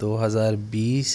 2020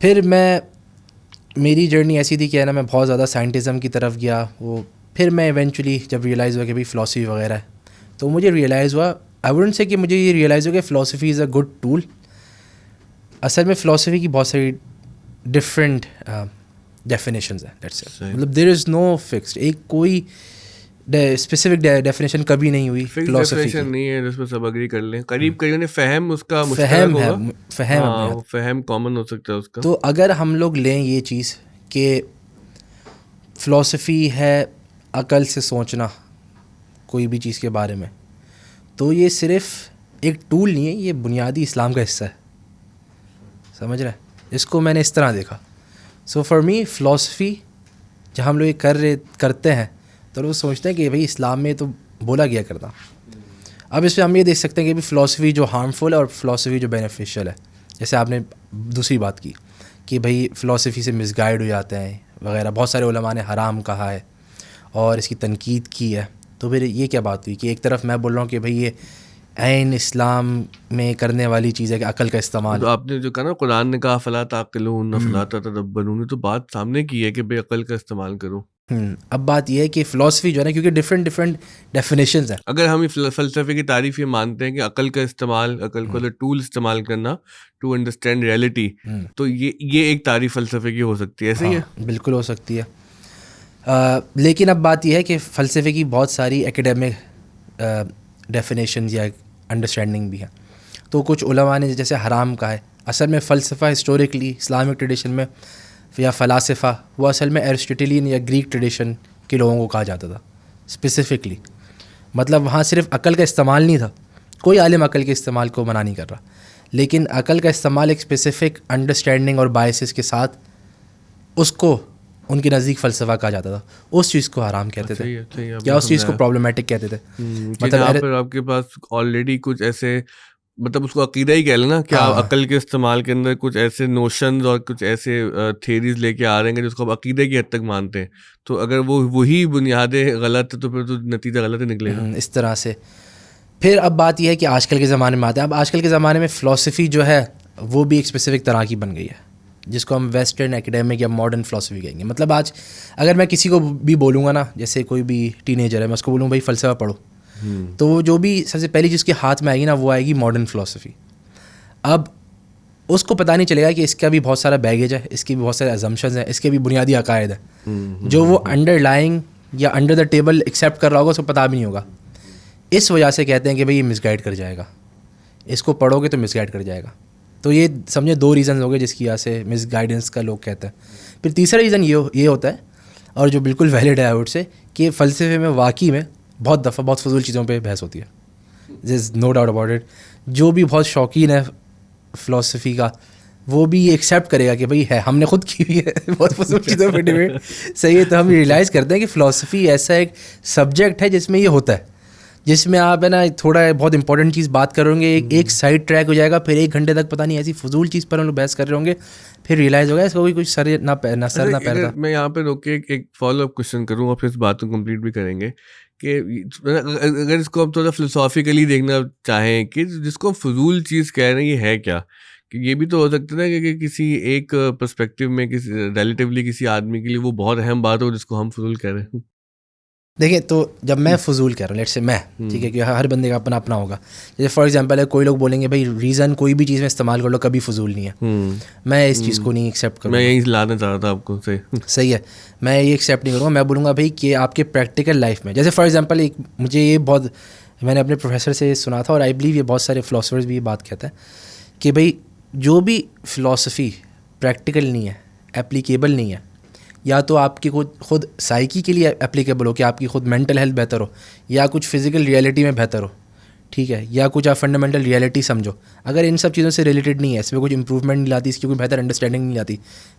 پھر میری جرنی ایسی تھی کہ نا میں بہت زیادہ سائنٹزم کی طرف گیا. وہ پھر میں ایونچولی جب ریئلائز ہوا کہ بھائی فلاسفی وغیرہ ہے, تو مجھے ریئلائز ہوا, آئی ووڈنٹ سے کہ مجھے یہ ریئلائز ہوا کہ philosophy is a good tool. اصل میں فلاسفی کی بہت ساری ڈفرینٹ ڈیفینیشنز ہیں. مطلب دیر از نو فکسڈ, ایک کوئی اسپیسیفک ڈیفینیشن کبھی نہیں ہوئی فلاسفی کی. نہیں ہے جس میں سب اگری کر لیں, قریب قریب فہم اس کا فہم کامن ہو سکتا ہے اس کا. تو اگر ہم لوگ لیں یہ چیز کہ فلاسفی ہے عقل سے سوچنا کوئی بھی چیز کے بارے میں, تو یہ صرف ایک ٹول نہیں ہے, یہ بنیادی اسلام کا حصہ ہے. سمجھ رہے ہیں, اس کو میں نے اس طرح دیکھا. سو فار می فلاسفی جب ہم لوگ یہ کرتے ہیں تو لوگ سوچتے ہیں کہ بھائی اسلام میں تو بولا گیا کرتا. اب اس میں ہم یہ دیکھ سکتے ہیں کہ بھی فلاسفی جو ہارمفل ہے اور فلاسفی جو بینیفیشیل ہے. جیسے آپ نے دوسری بات کی کہ بھائی فلاسفی سے مس گائیڈ ہو جاتے ہیں وغیرہ, بہت سارے علماء نے حرام کہا ہے اور اس کی تنقید کی ہے. تو پھر یہ کیا بات ہوئی کہ ایک طرف میں بول رہا ہوں کہ بھائی یہ عین اسلام میں کرنے والی چیز ہے کہ عقل کا استعمال. تو آپ نے جو کہا نا قرآن نے کہا فلا تعقلون فلا تتدبرون, تو بات سامنے کی ہے کہ بے عقل کا استعمال کرو. اب بات یہ ہے کہ فلاسفی جو ہے نا, کیونکہ ڈفرینٹ ڈیفینیشنز ہیں. اگر ہم فلسفے کی تعریف یہ مانتے ہیں کہ عقل کا استعمال, عقل کو ٹول استعمال کرنا ٹو انڈرسٹینڈ ریئلٹی, تو یہ ایک تعریف فلسفے کی ہو سکتی ہے. ایسے ہی ہے, بالکل ہو سکتی ہے. لیکن اب بات یہ ہے کہ فلسفے کی بہت ساری ایکیڈیمک ڈیفینیشنز یا انڈرسٹینڈنگ بھی ہیں. تو کچھ علماء نے جیسے حرام کہا ہے, اصل میں فلسفہ ہسٹوریکلی اسلامک ٹریڈیشن میں یا فلاسفہ وہ اصل میں ایرسٹوٹیلین یا گریک ٹریڈیشن کے لوگوں کو کہا جاتا تھا اسپیسیفکلی. مطلب وہاں صرف عقل کا استعمال نہیں تھا, کوئی عالم عقل کے استعمال کو منع نہیں کر رہا, لیکن عقل کا استعمال ایک اسپیسیفک انڈرسٹینڈنگ اور بائسز کے ساتھ اس کو ان کے نزدیک فلسفہ کہا جاتا تھا. اس چیز کو حرام کہتے تھے یا اس چیز کو پرابلمٹک کہتے تھے. مطلب آپ کے پاس آلریڈی کچھ ایسے, مطلب اس کو عقیدہ ہی کہہ لینا کہ آپ عقل کے استعمال کے اندر کچھ ایسے نوشنز اور کچھ ایسے تھیریز لے کے آ رہے ہیں جس کو آپ عقیدے کی حد تک مانتے ہیں. تو اگر وہی بنیادیں غلط ہے تو پھر تو نتیجہ غلط ہی نکلے گا. اس طرح سے پھر اب بات یہ ہے کہ آج کل کے زمانے میں آتے ہیں. اب آج کل کے زمانے میں فلاسفی جو ہے وہ بھی ایک اسپیسیفک طرح کی بن گئی ہے جس کو ہم ویسٹرن ایکیڈیمک یا ماڈرن فلاسفی کہیں گے. مطلب آج اگر میں کسی کو بھی بولوں گا نا, جیسے کوئی بھی ٹین ایجر ہے, میں اس کو بولوں بھائی فلسفہ پڑھو, تو وہ جو بھی سب سے پہلی چیز کے ہاتھ میں آئے گی نا وہ آئے گی ماڈرن فلاسفی. اب اس کو پتہ نہیں چلے گا کہ اس کا بھی بہت سارا بیگیج ہے, اس کی بھی بہت سارے ازمپشنز ہیں, اس کے بھی بنیادی عقائد ہیں جو وہ انڈر لائنگ یا انڈر دا ٹیبل ایکسیپٹ کر رہا ہوگا, اس کو پتہ بھی نہیں ہوگا. اس وجہ سے کہتے ہیں کہ بھائی یہ مس گائڈ کر جائے گا, اس کو پڑھو گے تو مس گائڈ کر جائے گا. تو یہ سمجھے دو ریزنز ہو گئے جس کی وجہ سے مس گائیڈنس کا لوگ کہتے ہیں. پھر تیسرا ریزن یہ ہوتا ہے اور جو بالکل ویلڈ ہے آؤٹ سے, کہ فلسفے میں واقعی میں بہت دفعہ بہت فضول چیزوں پہ بحث ہوتی ہے. دیر از نو ڈاؤٹ اباؤٹ اٹ. جو بھی بہت شوقین ہے فلاسفی کا وہ بھی یہ ایکسیپٹ کرے گا کہ بھائی ہے, ہم نے خود کی ہوئی ہے بہت فضول چیزوں پہ ڈبیٹ. صحیح ہے, تو ہم ریئلائز کرتے ہیں کہ فلاسفی ایسا ایک سبجیکٹ ہے جس میں یہ ہوتا ہے, جس میں آپ ہے نا تھوڑا بہت امپورٹنٹ چیز بات کریں گے, ایک سائڈ ٹریک ہو جائے گا, پھر 1 گھنٹے تک پتہ نہیں ایسی فضول چیز پر ہم لوگ بحث کر رہے ہوں گے, پھر ریئلائز ہوگا اس کو کچھ سر نہ پیر تھا. میں یہاں پہ روک کے ایک فالو اپ کوشچن کروں اور پھر اس بات کو کمپلیٹ بھی کریں گے کہ اگر اس کو ہم تھوڑا فلسافیکلی دیکھنا چاہیں کہ جس کو فضول چیز کہہ رہے ہیں یہ ہے کیا, کہ یہ بھی تو ہو سکتا ہے کہ کسی ایک پرسپیکٹیو میں کسی ریلیٹیولی کسی آدمی کے لیے وہ بہت اہم بات ہو جس کو ہم فضول کہہ رہے ہیں. دیکھیں, تو جب میں فضول کہہ رہا ہوں, لیٹ سے میں, ٹھیک ہے, کہ ہر بندے کا اپنا اپنا ہوگا. جیسے فار ایگزامپل ہے, کوئی لوگ بولیں گے بھائی ریزن کوئی بھی چیز میں استعمال کر لو کبھی فضول نہیں ہے, میں اس چیز کو نہیں ایکسیپٹ کروں. میں یہی لانا چاہ رہا تھا آپ کو. صحیح ہے, میں یہ ایکسیپٹ نہیں کروں گا. میں بولوں گا بھائی کہ آپ کے پریکٹیکل لائف میں, جیسے فار ایگزامپل ایک مجھے یہ بہت, میں نے اپنے پروفیسر سے سنا تھا اور آئی بلیو یہ بہت سارے فلاسفرز بھی یہ بات کہتے ہیں کہ بھائی جو بھی فلاسفی پریکٹیکل نہیں ہے, اپلیکیبل نہیں ہے, یا تو آپ کی خود سائیکی کے لیے اپلیکیبل ہو کہ آپ کی خود مینٹل ہیلتھ بہتر ہو, یا کچھ فزیکل ریئلٹی میں بہتر ہو, ٹھیک ہے, یا کچھ آپ فنڈامنٹل ریئلٹی سمجھو, اگر ان سب چیزوں سے ریلیٹڈ نہیں ہے, اس میں کچھ امپروومنٹ نہیں لاتی, اس کی کوئی بہتر انڈرسٹینڈنگ نہیں لاتی,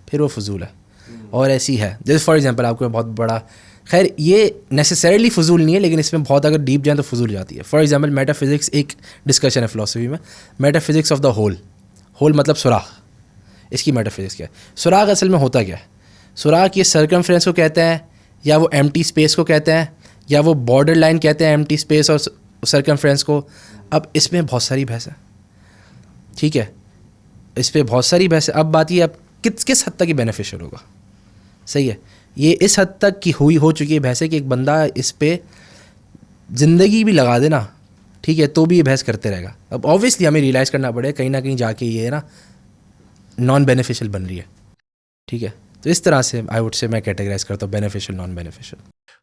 پھر وہ فضول ہے. اور ایسی ہے جیسے فار ایگزامپل آپ کو بہت بڑا, خیر یہ نیسسریلی فضول نہیں ہے لیکن اس میں بہت اگر ڈیپ جائیں تو فضول جاتی ہے. فار ایگزامپل میٹا فزکس ایک ڈسکشن ہے فلاسفی میں, meta physics of the whole مطلب سوراخ, اس کی میٹا فزکس کیا ہے. سوراخ اصل میں ہوتا کیا ہے؟ سوراخ یہ سرکمفرنس کو کہتے ہیں, یا وہ ایمٹی اسپیس کو کہتے ہیں, یا وہ بارڈر لائن کہتے ہیں ایمٹی اسپیس اور سرکمفرنس کو. اب اس میں بہت ساری بحث ہے, ٹھیک ہے, اس پہ بہت ساری بحث ہے. اب بات یہ, اب کس حد تک یہ بینیفیشل ہوگا. صحیح ہے, یہ اس حد تک کی ہو چکی ہے بحث ہے کہ ایک بندہ اس پہ زندگی بھی لگا دے نا, ٹھیک ہے, تو بھی یہ بحث کرتے رہے گا. اب آبویسلی ہمیں ریئلائز کرنا پڑے کہیں نہ کہیں جا کے یہ نا نان بینیفیشل بن رہی ہے, ٹھیک ہے. تو اس طرح سے آئی وڈ سے میں کیٹیگرائز کرتا ہوں بینیفیشل نان بینیفیشل.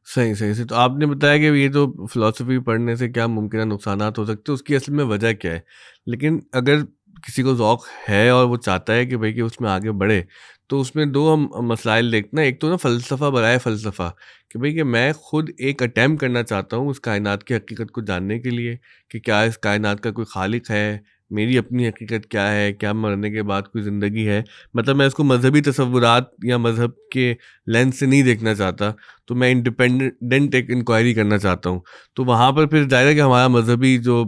صحیح. تو آپ نے بتایا کہ یہ تو فلاسفی پڑھنے سے کیا ممکنہ نقصانات ہو سکتے ہیں, اس کی اصل میں وجہ کیا ہے. لیکن اگر کسی کو ذوق ہے اور وہ چاہتا ہے کہ بھائی کہ اس میں آگے بڑھے, تو اس میں دو ہم مسائل دیکھنا. ایک تو نا فلسفہ برائے فلسفہ, کہ بھائی کہ میں خود ایک اٹیمپٹ کرنا چاہتا ہوں اس کائنات کی حقیقت کو جاننے کے لیے کہ کیا اس کائنات کا کوئی خالق ہے, میری اپنی حقیقت کیا ہے, کیا مرنے کے بعد کوئی زندگی ہے. مطلب میں اس کو مذہبی تصورات یا مذہب کے لینس سے نہیں دیکھنا چاہتا, تو میں انڈیپینڈنٹ ایک انکوائری کرنا چاہتا ہوں. تو وہاں پر پھر ظاہر ہے کہ ہمارا مذہبی جو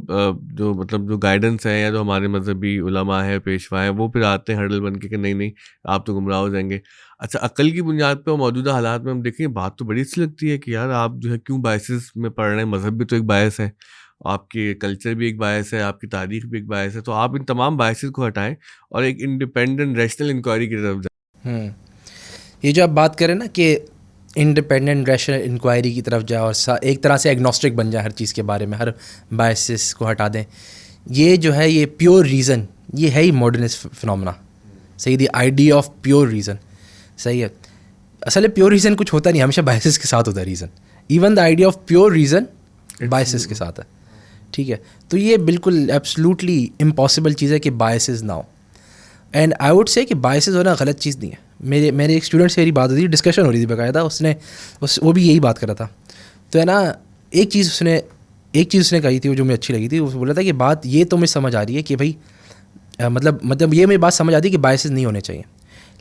مطلب جو گائیڈنس ہے یا جو ہمارے مذہبی علماء ہے, پیشوا ہیں, وہ پھر آتے ہیں ہرڈل بن کے کہ نہیں آپ تو گمراہ ہو جائیں گے. اچھا, عقل کی بنیاد پہ اور موجودہ حالات میں ہم دیکھیں بات تو بڑی اچھی لگتی ہے کہ یار آپ جو ہے کیوں بائسز میں پڑھ رہے ہیں. مذہب بھی تو ایک باعث ہے, آپ کی کلچر بھی ایک باعث ہے, آپ کی تاریخ بھی ایک باعث ہے. تو آپ ان تمام باعث کو ہٹائیں اور ایک انڈیپینڈنٹ ریشنل انکوائری کی طرف جائیں. یہ جو آپ بات کریں نا کہ انڈیپینڈنٹ ریشنل انکوائری کی طرف جائے اور ایک طرح سے ایگنوسٹک بن جائے ہر چیز کے بارے میں, ہر باعث کو ہٹا دیں, یہ جو ہے یہ پیور ریزن, یہ ہے ہی ماڈرنسٹ فنومنا. صحیح, the idea of pure reason. صحیح ہے, اصل پیور ریزن کچھ ہوتا نہیں, ہمیشہ باعث کے ساتھ ہوتا ہے reason. Even the idea of pure reason باعث کے ساتھ ہے, ٹھیک ہے. تو یہ بالکل ایبسلوٹلی امپاسبل چیز ہے کہ باعث نہ ہو. اینڈ آئی ووڈ سے کہ باعث ہونا غلط چیز نہیں ہے. میرے ایک اسٹوڈنٹ سے میری بات ہوتی تھی, ڈسکشن ہو رہی تھی باقاعدہ, وہ بھی یہی بات کر رہا تھا. تو ہے نا ایک چیز اس نے کہی تھی جو مجھے اچھی لگی تھی. وہ بولا تھا کہ بات یہ تو مجھے سمجھ آ رہی ہے کہ بھائی مطلب یہ میری بات سمجھ آتی ہے کہ باعث نہیں ہونے چاہیے,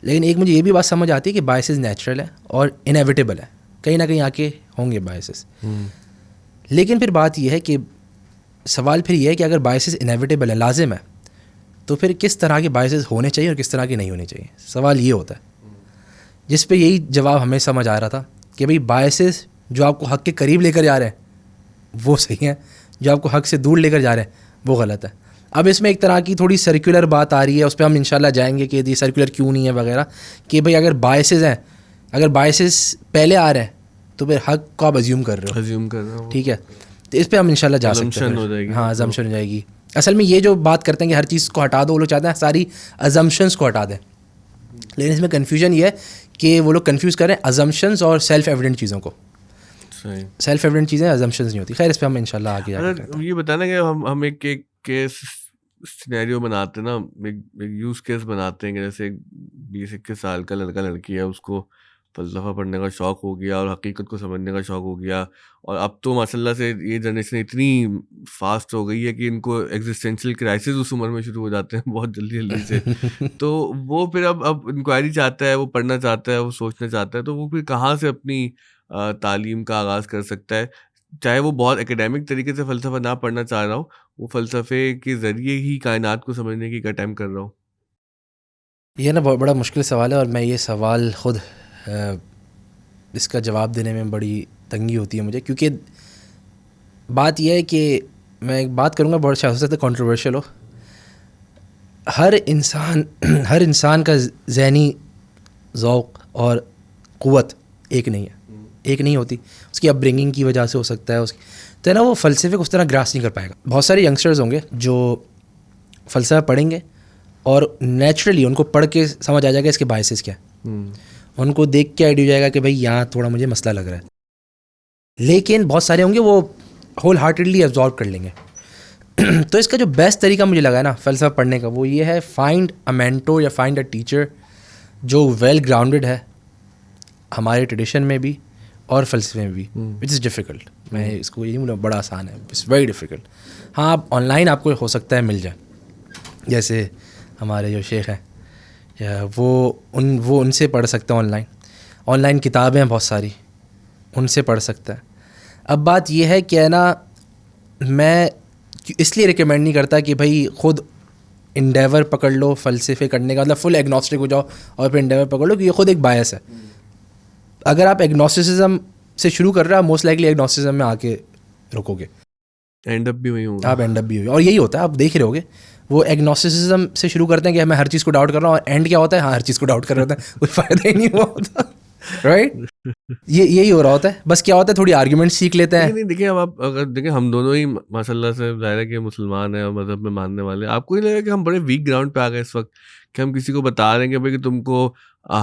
لیکن ایک مجھے یہ بھی بات سمجھ آتی ہے کہ باعث نیچرل ہے اور انیویٹیبل ہے, کہیں نہ کہیں آ کے ہوں گے باعث. لیکن پھر بات یہ ہے کہ سوال پھر یہ ہے کہ اگر باعث انیویٹیبل ہے, لازم ہے, تو پھر کس طرح کے باعث ہونے چاہیے اور کس طرح کے نہیں ہونے چاہیے. سوال یہ ہوتا ہے, جس پہ یہی جواب ہمیں سمجھ آ رہا تھا کہ بھئی باعث جو آپ کو حق کے قریب لے کر جا رہے ہیں وہ صحیح ہیں, جو آپ کو حق سے دور لے کر جا رہے ہیں وہ غلط ہے. اب اس میں ایک طرح کی تھوڑی سرکولر بات آ رہی ہے, اس پہ ہم انشاءاللہ جائیں گے کہ یہ سرکولر کیوں نہیں ہے وغیرہ, کہ بھئی اگر باعث ہیں, اگر باعث پہلے آ رہے ہیں تو پھر حق کو آپ ازیوم کر رہے ہو, ٹھیک ہے. تو اس پہ ہم انشاءاللہ جا سکتے ہیں. ہاں, ازمپشن ہو جائے گی. اصل میں یہ جو بات کرتے ہیں کہ ہر چیز کو ہٹا دو, وہ لوگ چاہتے ہیں ساری ازمپشنس کو ہٹا دیں, لیکن اس میں کنفیوژن یہ ہے کہ وہ لوگ کنفیوز کر رہے ہیں ازمپشنس اور سیلف ایویڈنٹ چیزوں کو. سیلف ایویڈنٹ چیزیں ازمپشنز نہیں ہوتی. خیر, اس پہ ہم انشاءاللہ آگے یہ بتانا کہ ہم ایک کیس سینیریو بناتے ہیں نا, ایک یوز کیس بناتے ہیں کہ جیسے 20-21 سال کا لڑکا لڑکی ہے, اس کو فلسفہ پڑھنے کا شوق ہو گیا اور حقیقت کو سمجھنے کا شوق ہو گیا, اور اب تو ماشاء اللہ سے یہ جنریشن اتنی فاسٹ ہو گئی ہے کہ ان کو ایگزسٹینشیل کرائسس اس عمر میں شروع ہو جاتے ہیں بہت جلدی سے. تو وہ پھر اب انکوائری چاہتا ہے, وہ پڑھنا چاہتا ہے, وہ سوچنا چاہتا ہے, تو وہ پھر کہاں سے اپنی تعلیم کا آغاز کر سکتا ہے. چاہے وہ بہت اکیڈیمک طریقے سے فلسفہ نہ پڑھنا چاہ رہا ہو, وہ فلسفے کے ذریعے ہی کائنات کو سمجھنے کی ایک اٹیمپٹ کر رہا ہو. یہ نا بہت بڑا مشکل سوال ہے, اور میں یہ سوال خود اس کا جواب دینے میں بڑی تنگی ہوتی ہے مجھے, کیونکہ بات یہ ہے کہ میں ایک بات کروں گا بہت اچھا ہو سکتا ہے کنٹروورشل ہو. ہر انسان کا ذہنی ذوق اور قوت ایک نہیں ہوتی. اس کی اپ برنگنگ کی وجہ سے ہو سکتا ہے اس کی, تو ہے نا وہ فلسفے کو اس طرح گراس نہیں کر پائے گا. بہت سارے ینگسٹرز ہوں گے جو فلسفہ پڑھیں گے اور نیچرلی ان کو پڑھ کے سمجھ آ جائے گا اس کے باعث کیا ہے, ان کو دیکھ کے آئیڈیا ہو جائے گا کہ بھائی یہاں تھوڑا مجھے مسئلہ لگ رہا ہے. لیکن بہت سارے ہوں گے وہ ہول ہارٹیڈلی ایبزارب کر لیں گے. تو اس کا جو بیسٹ طریقہ مجھے لگا ہے نا فلسفہ پڑھنے کا, وہ یہ ہے فائنڈ اے مینٹور یا فائنڈ اے ٹیچر جو ویل گراؤنڈڈ ہے ہمارے ٹریڈیشن میں بھی اور فلسفے میں بھی, وچ از ڈیفیکلٹ. میں اس کو یہ نہیں بولا بڑا آسان ہے, اٹس ویری ڈیفیکلٹ. ہاں, آپ آن لائن آپ کو ہو سکتا ہے مل جائے, جیسے ہمارے جو شیخ ہیں وہ ان سے پڑھ سکتے ہیں. آن لائن کتابیں ہیں بہت ساری, ان سے پڑھ سکتا ہے. اب بات یہ ہے کہ ہے نا, میں اس لیے ریکمینڈ نہیں کرتا کہ بھائی خود انڈیور پکڑ لو فلسفے کرنے کا, مطلب فل ایگنوسٹک ہو جاؤ اور پھر انڈیور پکڑ لو, کہ یہ خود ایک باعث ہے. اگر آپ ایگنوسٹسزم سے شروع کر رہے ہیں, آپ موسٹ لائکلی ایگنوسٹسزم میں آ کے رکو گے, اینڈ اپ بھی وہی ہوگا. آپ اینڈ اپ بھی ہوگے, اور یہی ہوتا ہے, آپ دیکھ رہے ہوگے وہ ایگنوسٹسزم سے شروع کرتے ہیں کہ میں ہر چیز کو ڈاؤٹ کر رہا ہوں, اور اینڈ کیا ہوتا ہے, ہاں ہر چیز کو ڈاؤٹ کر رہے ہوتے ہیں, کوئی فائدہ ہی نہیں ہوا ہوتا, رائٹ. یہی ہو رہا ہوتا ہے. بس کیا ہوتا ہے, تھوڑی آرگیومنٹ سیکھ لیتے ہیں. نہیں دیکھیں, اب آپ اگر دیکھیں ہم دونوں ہی ماشاء اللہ سے ظاہر ہے کہ مسلمان ہیں اور مذہب میں ماننے والے, آپ کو نہیں لگا کہ ہم بڑے ویک گراؤنڈ پہ آ گئے اس وقت, کہ ہم کسی کو بتا رہے ہیں کہ بھائی کہ تم کو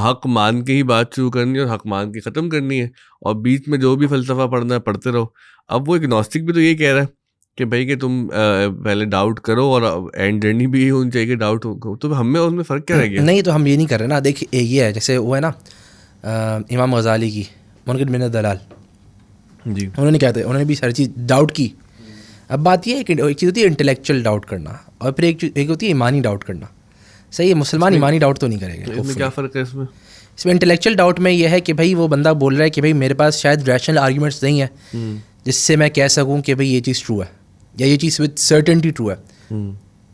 حق مان کے ہی بات شروع کرنی ہے اور حق مان کے ختم کرنی ہے, اور بیچ میں جو بھی فلسفہ پڑھنا ہے پڑھتے رہو. اب وہ ایگنوسٹک بھی تو یہ کہہ رہا ہے کہ بھائی کہ تم پہلے ڈاؤٹ کرو, اور اینڈ جرنی بھی یہ ہونی چاہیے کہ ڈاؤٹ ہو, تو ہم میں اس میں فرق کیا رہ گیا؟ نہیں تو ہم یہ نہیں کر رہے نا. دیکھیے یہ ہے جیسے وہ ہے نا امام غزالی کی منکر من الدلال, جی انہوں نے کہتے ہیں, انہوں نے بھی ہر چیز ڈاؤٹ کی. اب بات یہ ہے کہ ایک چیز ہوتی ہے انٹلیکچوئل ڈاؤٹ کرنا, اور پھر ایک ہوتی ہے ایمانی ڈاؤٹ کرنا. صحیح ہے, مسلمان ایمانی ڈاؤٹ تو نہیں کرے گا. اس میں کیا فرق ہے اس میں؟ اس میں انٹلیکچوئل ڈاؤٹ میں یہ ہے کہ بھائی وہ بندہ بول رہا ہے کہ بھائی میرے پاس شاید ریشنل آرگیومنٹس نہیں ہیں جس سے میں کہہ سکوں کہ بھائی یہ چیز ٹرو ہے, یا یہ چیز وتھ سرٹنٹی ٹرو ہے.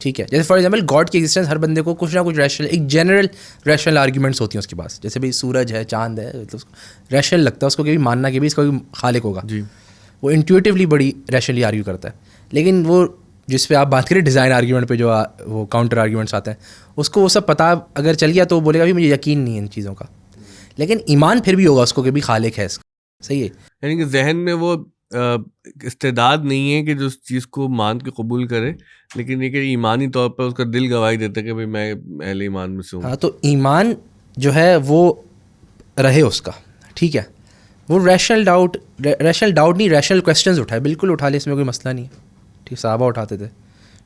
ٹھیک ہے, جیسے فار ایگزامپل گاڈ کی ایگزسٹنس, ہر بندے کو کچھ نہ کچھ ریشنل, ایک جنرل ریشنل آرگیومنٹس ہوتی ہیں اس کے پاس. جیسے بھائی سورج ہے, چاند ہے, تو ریشنل لگتا ہے اس کو کہ بھی ماننا کہ بھی اس کا خالق ہوگا. جی وہ انٹیوٹیولی بڑی ریشنلی آرگیو کرتا ہے. لیکن وہ جس پہ آپ بات کریں ڈیزائن آرگیومنٹ پہ, جو وہ کاؤنٹر آرگیومنٹس آتے ہیں, اس کو وہ سب پتہ اگر چل گیا تو وہ بولے گا بھی مجھے یقین نہیں ہے ان چیزوں کا, لیکن ایمان پھر بھی ہوگا اس کو کہ بھی خالق ہے اس کا. صحیح ہے, یعنی کہ ذہن میں وہ استعداد نہیں ہے کہ جو اس چیز کو مان کے قبول کرے, لیکن یہ کہ ایمانی طور پر اس کا دل گواہی دیتا ہے کہ بھائی میں اہل ایمان میں سے ہوں. ہاں, تو ایمان جو ہے وہ رہے اس کا. ٹھیک ہے, وہ ریشنل ڈاؤٹ نہیں, ریشنل کویسچنز اٹھائے, بالکل اٹھا لے, اس میں کوئی مسئلہ نہیں ہے. ٹھیک, صحابہ اٹھاتے تھے.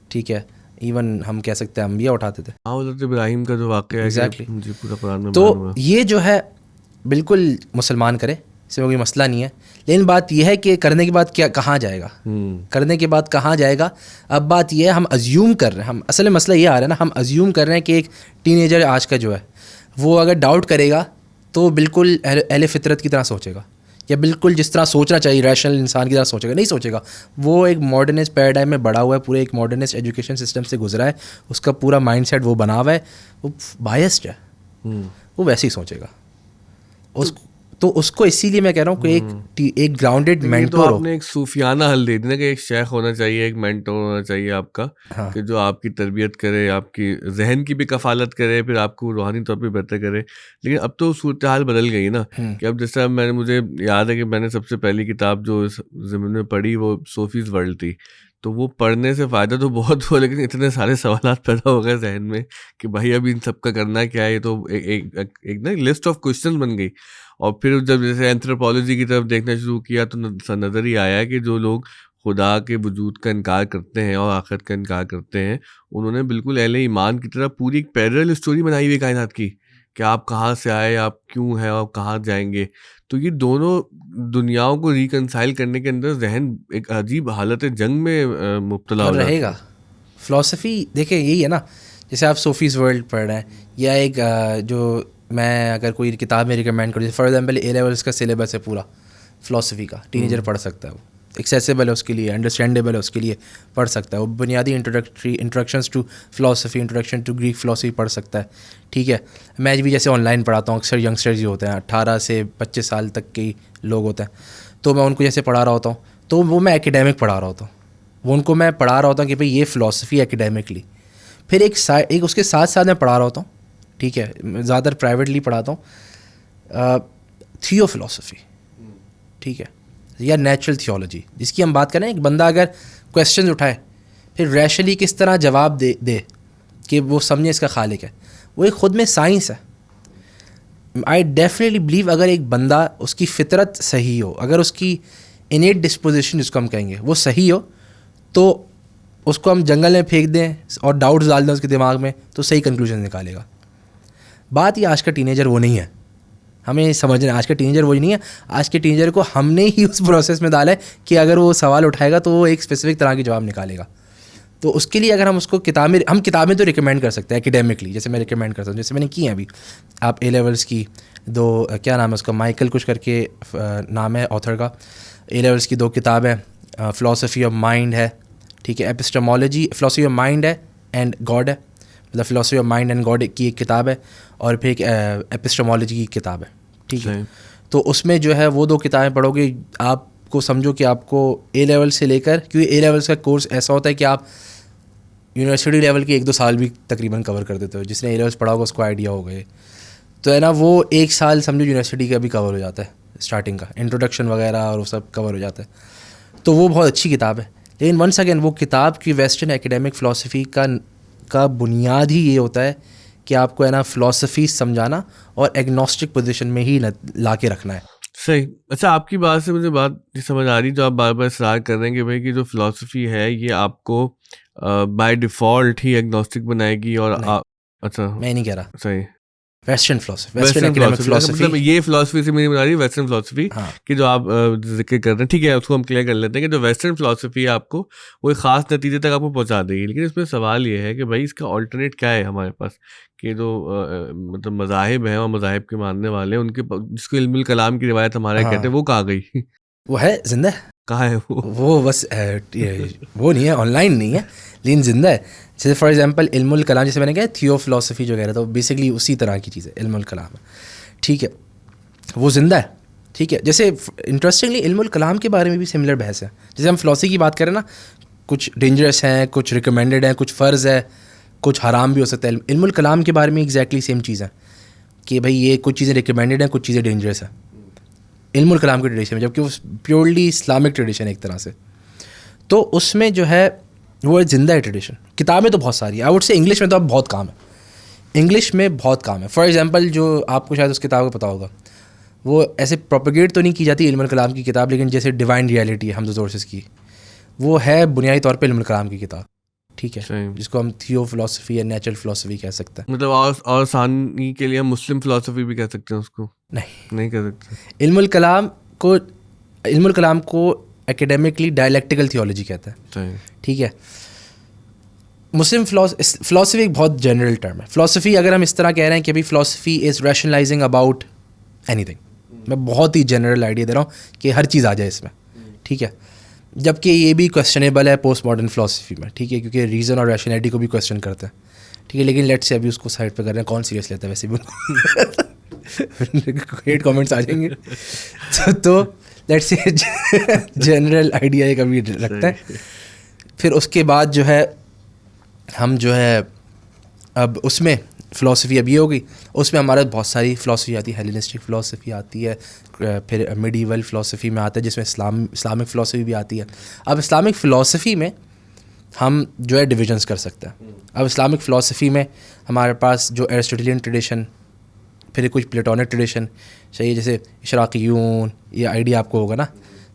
ٹھیک ہے, ایون ہم کہہ سکتے ہیں انبیاء اٹھاتے تھے. ہاں, حضرت ابراہیم کا جو واقعہ ہے ایگزیکٹلی, جی پورا قرآن میں تو بیان ہوا. یہ جو ہے بالکل مسلمان کرے, اس میں کوئی مسئلہ نہیں ہے. لیکن بات یہ ہے کہ کرنے کے بعد کیا کہاں جائے گا, کرنے کے بعد کہاں جائے گا. اب بات یہ ہے, ہم ازیوم کر رہے ہیں, ہم اصل مسئلہ یہ آ رہا ہے نا, ہم ازیوم کر رہے ہیں کہ ایک ٹین ایجر آج کا جو ہے وہ اگر ڈاؤٹ کرے گا تو بالکل اہل فطرت کی طرح سوچے گا, یا بالکل جس طرح سوچنا چاہیے ریشنل انسان کی طرح سوچے گا. نہیں سوچے گا. وہ ایک ماڈرنسٹ پیراڈائم میں بڑا ہوا ہے, پورے ایک ماڈرنسٹ ایجوکیشن سسٹم سے گزرا ہے, اس کا پورا مائنڈ سیٹ وہ بنا ہوا ہے, وہ بائسڈ ہے, وہ ویسے ہی سوچے گا. تو اس کو اسی لیے میں کہہ رہا ہوں کہ ایک گراؤنڈیڈ مینٹور ہو. آپ نے ایک صوفیانہ حل دے دینا کہ ایک شیخ ہونا چاہیے, ایک مینٹور ہونا چاہیے آپ کا, کہ جو آپ کی تربیت کرے, آپ کی ذہن کی بھی کفالت کرے, پھر آپ کو روحانی طور پہ بہتر کرے. لیکن اب تو صورتحال بدل گئی نا, کہ اب جیسا مجھے یاد ہے کہ میں نے سب سے پہلی کتاب جو اس زمین میں پڑھی وہ صوفیز ورلڈ تھی. تو وہ پڑھنے سے فائدہ تو بہت ہوا, لیکن اتنے سارے سوالات پیدا ہو گئے ذہن میں کہ بھائی اب ان سب کا کرنا کیا ہے. یہ تو ایک نا لسٹ آف کوشچن بن گئی. اور پھر جب جیسے اینتھروپولوجی کی طرف دیکھنا شروع کیا تو نظر ہی آیا کہ جو لوگ خدا کے وجود کا انکار کرتے ہیں اور آخرت کا انکار کرتے ہیں, انہوں نے بالکل اہل ایمان کی طرح پوری ایک پیرل اسٹوری بنائی ہوئی کائنات کی, کہ آپ کہاں سے آئے, آپ کیوں ہیں, آپ کہاں جائیں گے. تو یہ دونوں دنیاؤں کو ریکنسائل کرنے کے اندر ذہن ایک عجیب حالت جنگ میں مبتلا ہو رہے گا. فلسفی دیکھیں یہی ہے نا, جیسے آپ صوفیز ورلڈ پڑھ رہے ہیں, یا ایک جو میں اگر کوئی کتاب میں ریکمینڈ کروں, جیسے فار ایگزامپل اے لیولس کا سلیبس ہے پورا فلسفی کا, ٹین ایجر پڑھ سکتا ہے, وہ ایکسیسیبل ہے اس کے لیے, انڈرسٹینڈیبل ہے اس کے لیے, پڑھ سکتا ہے. وہ بنیادی انٹروڈکشنس ٹو فلسفی, انٹروڈکشن ٹو گریک فلسفی پڑھ سکتا ہے. ٹھیک ہے, میں بھی جیسے آن لائن پڑھاتا ہوں, اکثر ینگسٹرز جو ہوتے ہیں 18 سے 25 سال تک کے لوگ ہوتے ہیں, تو میں ان کو جیسے پڑھا رہا ہوتا ہوں, تو وہ میں ایکیڈیمک پڑھا رہا ہوتا ہوں, وہ ان کو میں پڑھا رہا ہوتا ہوں کہ بھائی یہ فلسفی ایکیڈیمکلی. پھر ایک اس کے ساتھ ساتھ میں پڑھا رہا ہوتا ہوں, ٹھیک ہے, زیادہ تر پرائیویٹلی پڑھاتا ہوں, تھیو فلسفی, ٹھیک ہے, یا نیچرل تھیولوجی, جس کی ہم بات کریں. ایک بندہ اگر کویسچنز اٹھائے, پھر ریشنلی کس طرح جواب دے کہ وہ سمجھے اس کا خالق ہے, وہ ایک خود میں سائنس ہے. آئی ڈیفینیٹلی بلیو اگر ایک بندہ, اس کی فطرت صحیح ہو, اگر اس کی انیٹ ڈسپوزیشن جس کو ہم کہیں گے وہ صحیح ہو, تو اس کو ہم جنگل میں پھینک دیں اور ڈاؤٹس ڈال دیں اس کے دماغ میں, تو صحیح کنکلوژن نکالے گا. بات یہ آج کا ٹین ایجر وہ نہیں ہے, ہمیں سمجھنا ہے آج کا ٹین ایجر وہ نہیں ہے. آج کے ٹین ایجر کو ہم نے ہی اس پروسیس میں ڈالا ہے کہ اگر وہ سوال اٹھائے گا تو وہ ایک اسپیسیفک طرح کی جواب نکالے گا. تو اس کے لیے اگر ہم اس کو کتابیں تو ریکمینڈ کر سکتے ہیں ایکیڈیمکلی, جیسے میں ریکمینڈ کرتا ہوں, جیسے میں نے کی ہیں ابھی. آپ اے لیولس کی کیا نام ہے اس کا, مائیکل کچھ کر کے نام ہے آتھر کا, اے لیولس کی 2 کتابیں, فلسفی آف مائنڈ ہے, ٹھیک ہے, ایپسٹمولوجی, فلسفی آف مائنڈ ہے اینڈ گاڈ ہے, مطلب فلسفی آف مائنڈ اینڈ گاڈ کی ایک کتاب ہے, اور پھر ایک ایپسٹمولوجی کی کتاب ہے, ٹھیک ہے. تو اس میں جو ہے وہ 2 کتابیں پڑھو گے, آپ کو سمجھو کہ آپ کو اے لیول سے لے کر, کیونکہ اے لیولس کا کورس ایسا ہوتا ہے کہ آپ یونیورسٹی لیول کے 1-2 سال بھی تقریباً کور کر دیتے ہو. جس نے اے لیولس پڑھا ہوگا اس کو آئیڈیا ہو گئے. تو ہے نا وہ 1 سال سمجھو یونیورسٹی کا بھی کور ہو جاتا ہے, اسٹارٹنگ کا انٹروڈکشن وغیرہ اور وہ سب کور ہو جاتا ہے. تو وہ بہت اچھی کتاب ہے. لیکن ونس اگین وہ کتاب کی ویسٹرن اکیڈیمک فلاسفی کا بنیاد ہی یہ ہوتا ہے کہ آپ کو ہے نا فلاسفی سمجھانا اور ایگنوسٹک پوزیشن میں ہی لا کے رکھنا ہے. صحیح. اچھا, آپ کی بات سے مجھے بات یہ سمجھ آ رہی جو آپ بار بار اصرار کر رہے ہیں کہ بھائی کہ جو فلاسفی ہے یہ آپ کو بائی ڈیفالٹ ہی ایگنوسٹک بنائے گی اور اچھا میں نہیں کہہ رہا. صحیح. Western philosophy, western academic philosophy, مطلب یہ فلاسفی سے میری بنا رہی ہے ویسٹرن فلاسفی کی جو آپ ذکر کر رہے ہیں. ٹھیک ہے, اس کو ہم کلیئر کر لیتے ہیں کہ جو ویسٹرن فلاسفی ہے آپ کو وہ ایک خاص نتیجے تک آپ کو پہنچا دے گی. لیکن اس میں سوال یہ ہے کہ بھائی اس کا آلٹرنیٹ کیا ہے ہمارے پاس, کہ جو مطلب مذاہب ہیں اور مذاہب کے ماننے والے ہیں ان کے جس کو علم الکلام کی روایت ہمارے کہتے ہیں وہ کہاں گئی؟ وہ ہے زندہ. کہاں ہے وہ بس وہ نہیں ہے, آن لائن نہیں ہے لیکن زندہ ہے. جیسے فار ایگزامپل علم الکلام, جیسے میں نے کہا تھیو فلاسفی جو کہہ رہا تھا, وہ بیسکلی اسی طرح کی چیز ہے علم الکلام ہے. ٹھیک ہے, وہ زندہ ہے. ٹھیک ہے, جیسے انٹرسٹنگلی علم الکلام کے بارے میں بھی سملر بحث ہے. جیسے ہم فلاسفی کی بات کریں نا, کچھ ڈینجرس ہیں, کچھ ریکمینڈیڈ ہیں, کچھ فرض ہے, کچھ حرام بھی ہو سکتا ہے. علم الکلام کے بارے میں ایگزیکٹلی سیم چیز ہے کہ بھائی یہ کچھ چیزیں ریکمینڈیڈ ہیں, کچھ چیزیں ڈینجرس ہیں علم الکلام کی ٹریڈیشن میں, جبکہ وہ پیورلی اسلامک ٹریڈیشن ہے ایک طرح سے. تو اس میں جو ہے وہ زندہ ہے ٹریڈیشن. کتابیں تو بہت ساری ہیں, آئی ووڈ سے انگلش میں تو اب بہت کام ہے, انگلش میں بہت کام ہے. فار ایگزامپل جو آپ کو شاید اس کتاب کو پتہ ہوگا, وہ ایسے پروپیگیٹ تو نہیں کی جاتی علم الکلام کی کتاب, لیکن جیسے ڈیوائن ریئلٹی ہے حمزہ سورسز کی, وہ ہے بنیادی طور پہ علم الکلام کی کتاب. ٹھیک ہے, جس کو ہم تھیو فلاسفی یا نیچرل فلاسفی کہہ سکتے ہیں. مطلب اور آسانی کے لیے ہم مسلم فلاسفی بھی کہہ سکتے ہیں اس کو؟ نہیں کہہ سکتے. علم الکلام کو اکیڈیمکلی ڈائلیکٹیکل تھیولوجی کہتا ہے. ٹھیک ہے, مسلم فلاسفی ایک بہت جنرل ٹرم ہے. فلاسفی اگر ہم اس طرح کہہ رہے ہیں کہ بھائی philosophy is rationalising about anything, میں بہت ہی جنرل آئیڈیا دے رہا ہوں کہ ہر چیز آ جائے اس میں. ٹھیک ہے, جبکہ یہ بھی کویسچنیبل ہے پوسٹ ماڈرن فلاسفی میں. ٹھیک ہے, کیونکہ ریزن اور ریشنلٹی کو بھی کویسچن کرتے ہیں. ٹھیک ہے, لیکن لیٹ سے ابھی اس کو سائڈ پہ کر رہے ہیں, کون سیریس لیتا ہے ویسے بھی ہیٹ کامنٹس آ جائیں گے. تو لیٹ سے جنرل آئیڈیا ایک ابھی رکھتا ہے. پھر اس کے بعد جو ہے ہم جو ہے اب اس میں فلاسفی اب یہ ہوگی, اس میں ہمارے بہت ساری فلاسفی آتی ہے. ہیلینسٹک فلاسفی آتی ہے, پھر میڈیول فلاسفی میں آتا ہے جس میں اسلامک فلاسفی بھی آتی ہے. اب اسلامک فلاسفی میں ہم جو ہے ڈویژنس کر سکتے ہیں. اب اسلامک فلاسفی میں ہمارے پاس جو ایرسٹوٹیلین ٹریڈیشن, پھر کچھ پلیٹونک ٹریڈیشن, صحیح ہے, جیسے اشراقیون, یہ آئیڈیا آپ کو ہوگا نا,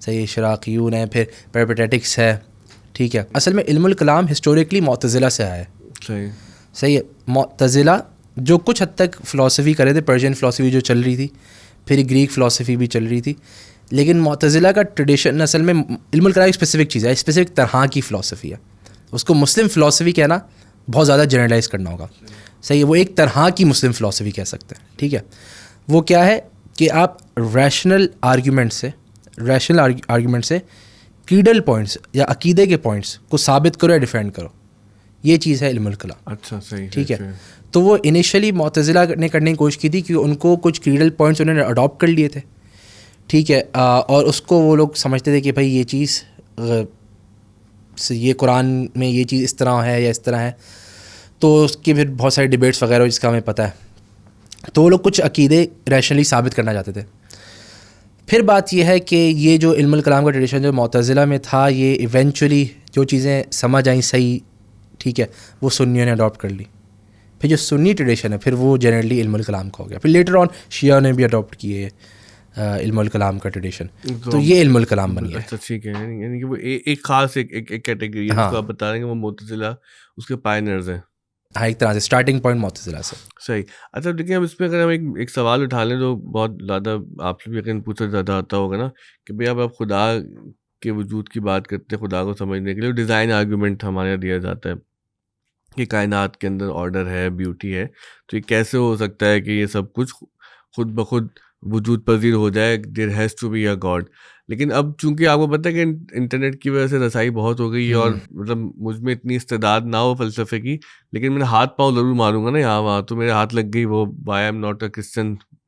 صحیح, اشراقیون ہے, پھر پیریپیٹیٹکس ہے. ٹھیک ہے, اصل میں علم الکلام ہسٹوریکلی معتزلہ سے آیا ہے. صحیح ہے, معتزلہ جو کچھ حد تک فلاسفی کرے تھے, پرشین فلاسفی جو چل رہی تھی, پھر گریک فلاسفی بھی چل رہی تھی, لیکن معتزلہ کا ٹریڈیشن اصل میں علم الکلام ایک اسپیسیفک چیز ہے, اسپیسیفک طرح کی فلاسفی ہے. اس کو مسلم فلاسفی کہنا بہت زیادہ جنرلائز کرنا ہوگا. صحیح ہے, وہ ایک طرح کی مسلم فلاسفی کہہ سکتے ہیں. ٹھیک ہے, وہ کیا ہے کہ آپ ریشنل آرگیومنٹ سے کریڈل پوائنٹس یا عقیدے کے پوائنٹس کو ثابت کرو یا ڈیفینڈ کرو, یہ چیز ہے علم الکلام. اچھا, صحیح. ٹھیک ہے, تو وہ انیشلی معتزلہ نے کرنے کی کوشش کی تھی کہ ان کو کچھ کریڈل پوائنٹس انہوں نے اڈاپٹ کر لیے تھے. ٹھیک ہے, اور اس کو وہ لوگ سمجھتے تھے کہ بھائی یہ چیز, یہ قرآن میں یہ چیز اس طرح ہے یا اس طرح ہے. تو اس کی پھر بہت ساری ڈبیٹس وغیرہ جس کا ہمیں پتہ ہے. تو وہ لوگ کچھ عقیدے ریشنلی ثابت کرنا چاہتے تھے. پھر بات یہ ہے کہ یہ جو علم الکلام کا ٹریڈیشن جو معتزلہ میں تھا, یہ ایونچولی جو چیزیں سمجھ آئیں صحیح, ٹھیک ہے, وہ سنیوں نے اڈاپٹ کر لی. پھر جو سنی ٹریڈیشن ہے پھر وہ جنرلی علم الکلام کا ہو گیا. پھر لیٹر آن شیعہ نے بھی اڈاپٹ کیے علم الکلام کا ٹریڈیشن, تو یہ علم الکلام بن گیا. اچھا, ٹھیک ہے, یعنی کہ وہ ایک خاص ایک کیٹیگری ہے جس کو آپ بتا رہے ہیں کہ وہ معتزلہ اس کے پائنرز ہیں. ہاں, ایک طرح سے اسٹارٹنگ پوائنٹ معتزلہ سے. صحیح. اچھا دیکھیں, اب اس پہ اگر ہم ایک سوال اٹھا لیں جو بہت زیادہ آپ سے بھی یقین پوچھا زیادہ آتا ہوگا نا, کہ بھئی اب آپ خدا کے وجود کی بات کرتے ہیں, خدا کو سمجھنے کے لیے ڈیزائن آرگیومنٹ ہمارے یہاں دیا جاتا ہے کہ کائنات کے اندر آرڈر ہے, بیوٹی ہے, تو یہ کیسے ہو سکتا ہے کہ یہ سب کچھ خود بخود وجود پذیر ہو جائے, there has to be a God. لیکن اب چونکہ آپ کو پتہ ہے کہ انٹرنیٹ کی وجہ سے رسائی بہت ہو گئی ہے, اور مطلب مجھ میں اتنی استعداد نہ ہو فلسفے کی, لیکن میں ہاتھ پاؤں ضرور ماروں گا نا یہاں وہاں, تو میرے ہاتھ لگ گئی وہ why I'm not a Christian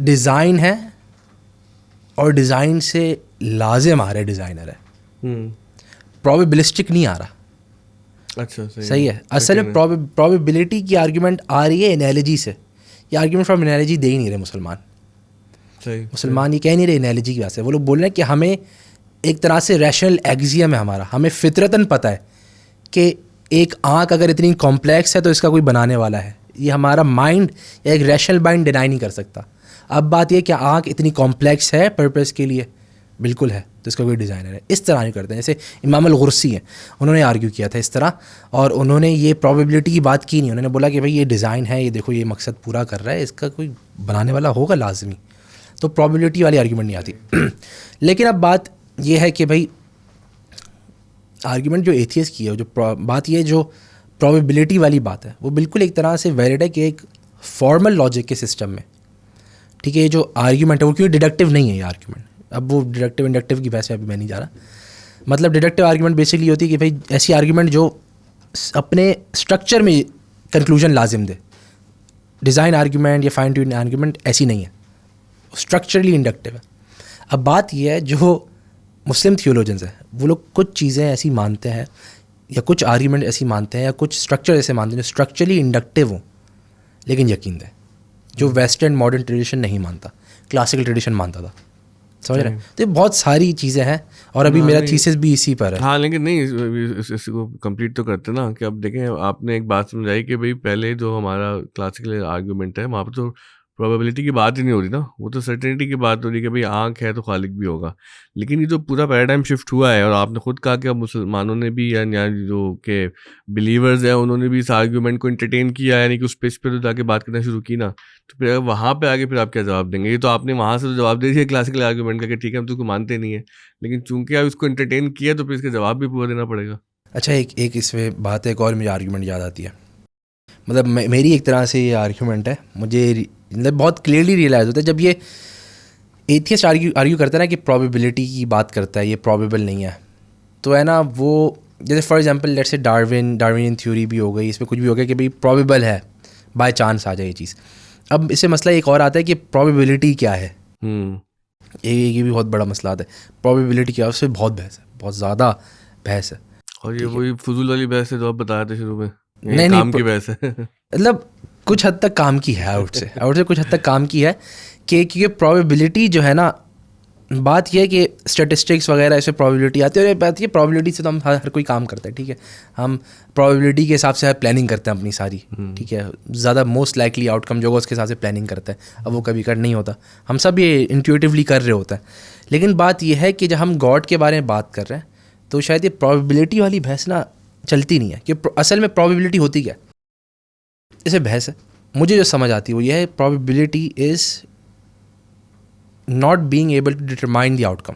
design ہے اور ڈیزائن سے لازم آ رہا ہے ڈیزائنر ہے, پرابیبلسٹک نہیں آ رہا. اچھا صحیح ہے. اصل میں پرابیبلٹی کی آرگیومنٹ آ رہی ہے انالوجی سے. یہ آرگیومنٹ فرام انالوجی دے ہی نہیں رہے مسلمان یہ کہہ نہیں رہے انالوجی کی وجہ سے. وہ لوگ بول رہے ہیں کہ ہمیں ایک طرح سے ریشنل ایگزیم ہے ہمارا, ہمیں فطرتاً پتہ ہے کہ ایک آنکھ اگر اتنی کمپلیکس ہے تو اس کا کوئی بنانے والا ہے. یہ ہمارا مائنڈ یا ایک ریشنل مائنڈ ڈینائی نہیں کر سکتا. اب بات یہ کہ آنکھ اتنی کمپلیکس ہے پرپز کے لیے, بالکل ہے, تو اس کا کوئی ڈیزائنر ہے. اس طرح نہیں کرتے ہیں. جیسے امام الغرسی ہیں, انہوں نے آرگیو کیا تھا اس طرح, اور انہوں نے یہ پرابیبلٹی کی بات کی نہیں. انہوں نے بولا کہ بھائی یہ ڈیزائن ہے, یہ دیکھو یہ مقصد پورا کر رہا ہے, اس کا کوئی بنانے والا ہوگا لازمی. تو پرابیبلٹی والی آرگیومنٹ نہیں آتی. لیکن اب بات یہ ہے کہ بھائی آرگیومنٹ جو ایتھیس کی ہے, جو بات یہ جو پرابیبلٹی والی بات ہے, وہ بالکل ایک طرح سے ویلڈ ہے کہ ایک فارمل لاجک کے سسٹم میں, ٹھیک ہے, یہ جو آرگیومنٹ ہے وہ کیونکہ ڈیڈکٹیو نہیں ہے یہ آرگیومنٹ. اب وہ ڈیڈکٹیو انڈکٹیو کی بحث میں ابھی میں نہیں جا رہا. مطلب ڈیڈکٹیو آرگیومنٹ بیسکلی ہوتی ہے کہ بھائی ایسی آرگیومنٹ جو اپنے اسٹرکچر میں کنکلوژن لازم دے. ڈیزائن آرگیومنٹ یا فائن ٹیون آرگیومنٹ ایسی نہیں ہے, اسٹرکچرلی انڈکٹیو ہے. اب بات یہ ہے جو مسلم تھیولوجنز ہیں وہ لوگ کچھ چیزیں ایسی مانتے ہیں یا کچھ آرگیومنٹ ایسی مانتے ہیں یا کچھ اسٹرکچر ایسے مانتے ہیں جو اسٹرکچرلی انڈکٹیو ہوں لیکن یقین دیں, جو ویسٹرن ماڈرن ٹریڈیشن نہیں مانتا, کلاسیکل ٹریڈیشن مانتا تھا. سمجھ رہے ہیں؟ تو یہ بہت ساری چیزیں ہیں اور ابھی میرا تھیسس بھی اسی پر ہے. ہاں لیکن نہیں اس کو کمپلیٹ تو کرتے نا کہ اب دیکھیں آپ نے ایک بات سمجھائی کہ بھائی پہلے جو ہمارا کلاسیکل آرگیومنٹ ہے وہاں پہ تو پروبیبلٹی کی بات ہی نہیں ہو رہی نا, وہ تو سرٹینٹی کی بات ہو رہی ہے کہ بھائی آنکھ ہے تو خالق بھی ہوگا. لیکن یہ جو پورا پیراڈائم شفٹ ہوا ہے, اور آپ نے خود کہا کہ اب مسلمانوں نے بھی یا جو کہ بلیورز ہیں انہوں نے بھی اس آرگیومنٹ کو انٹرٹین کیا, یعنی کہ اس پیج پہ تو جا کے بات کرنا شروع کی نا, تو پھر وہاں پہ آگے پھر آپ کیا جواب دیں گے؟ یہ تو آپ نے وہاں سے تو جواب دے دیا کلاسیکل آرگیومنٹ کا کہ ٹھیک ہے ہم تو کو مانتے نہیں ہیں, لیکن چونکہ آپ اس کو انٹرٹین کیا تو پھر اس کا جواب بھی پورا دینا پڑے گا. اچھا ایک اس میں بات ہے, ایک اور مجھے آرگیومنٹ یاد آتی ہے. مطلب میری ایک طرح سے یہ آرگیومنٹ ہے, مجھے مطلب بہت کلیئرلی ریئلائز ہوتا ہے جب یہ ایتھیسٹ آرگیو کرتا ہے نا کہ پرابیبلٹی کی بات کرتا ہے, یہ پرابیبل نہیں ہے, تو ہے نا وہ جیسے for example let's say Darwin theory بھی ہو گئی, اس میں کچھ بھی ہو گیا کہ بھائی پرابیبل ہے, بائی چانس آ جائے یہ چیز. اب اس سے مسئلہ ایک اور آتا ہے کہ پرابیبلٹی کیا ہے. یہ بھی بہت بڑا مسئلہ آتا ہے, پرابیبلٹی کیا ہے, اس سے بہت بحث ہے, بہت زیادہ بحث ہے. اور یہ وہی فضول والی بحث ہے جو آپ بتا رہے تھے شروع میں, نہیں کام کی بحث ہے. مطلب کچھ حد تک کام کی ہے, آؤٹ سے کچھ حد تک کام کی ہے کہ کیونکہ پرابیبلٹی جو ہے نا, بات یہ ہے کہ اسٹیٹسٹکس وغیرہ اس میں پرابیبلٹی آتی ہے, اور یہ بات یہ پرابیبلٹی سے تو ہم ہر کوئی کام کرتا ہے, ٹھیک ہے, ہم پرابیبلٹی کے حساب سے پلاننگ کرتے ہیں اپنی ساری, ٹھیک ہے, زیادہ موسٹ لائکلی آؤٹ کم جو ہوگا اس کے حساب سے پلاننگ کرتے ہیں. اب وہ کبھی کر نہیں ہوتا, ہم سب یہ انٹیوٹیولی کر رہے ہوتے ہیں. لیکن بات یہ ہے کہ جب ہم گاڈ کے بارے میں بات کر رہے ہیں تو شاید یہ پرابیبلٹی والی بحث نا چلتی نہیں ہے کہ اصل میں پرابیبلٹی ہوتی کیا ہے. اسے بحث ہے مجھے جو سمجھ آتی ہے وہ یہ ہے, probability is not being able to determine the outcome.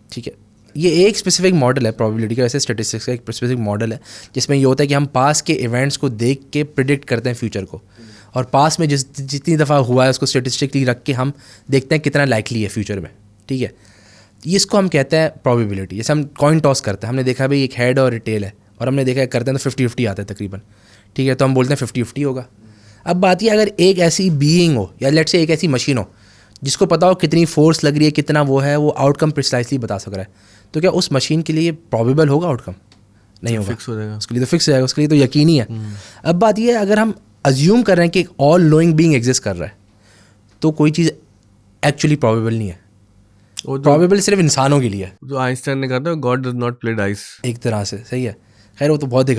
ٹھیک ہے, یہ ایک اسپیسیفک ماڈل ہے پرابیبلٹی کا, ایسے اسٹیٹسٹکس کا ایک اسپیسیفک ماڈل ہے جس میں یہ ہوتا ہے کہ ہم پاس کے ایونٹس کو دیکھ کے پریڈکٹ کرتے ہیں فیوچر کو, اور پاس میں جتنی دفعہ ہوا ہے اس کو اسٹیٹسٹکلی رکھ کے ہم دیکھتے ہیں کتنا لائکلی ہے فیوچر میں. ٹھیک ہے, اس کو ہم کہتے ہیں پرابیبلٹی. جیسے ہم کوائن ٹاس کرتے ہیں, ہم نے دیکھا بھائی ایک ہیڈ اور ٹیل ہے, اور ہم نے دیکھا کرتے ہیں تو 50-50 آتا ہے تقریباً, ٹھیک ہے, تو ہم بولتے ہیں 50-50 ہوگا. اب بات یہ اگر ایک ایسی بینگ ہو یا لیٹ سے ایک ایسی مشین ہو جس کو پتا ہو کتنی فورس لگ رہی ہے, کتنا وہ ہے, وہ آؤٹ کم پرسائزلی بتا سک رہا ہے, تو کیا اس مشین کے لیے پرابیبل ہوگا آؤٹ کم؟ نہیں ہوگا, فکس ہو جائے گا, اس کے لیے تو فکس ہو جائے گا, اس کے لیے تو یقینی ہے. اب بات یہ ہے اگر ہم ازیوم کر رہے ہیں کہ ایک آل نوئنگ بینگ ایگزسٹ کر رہا ہے تو کوئی چیز ایکچولی پرابیبل نہیں ہے. پرابیبل صرف انسانوں کے لیے ہے. جو آئنسٹائن نے کہا تھا God does not play dice, ایک طرح سے صحیح ہے. خیر وہ تو بہت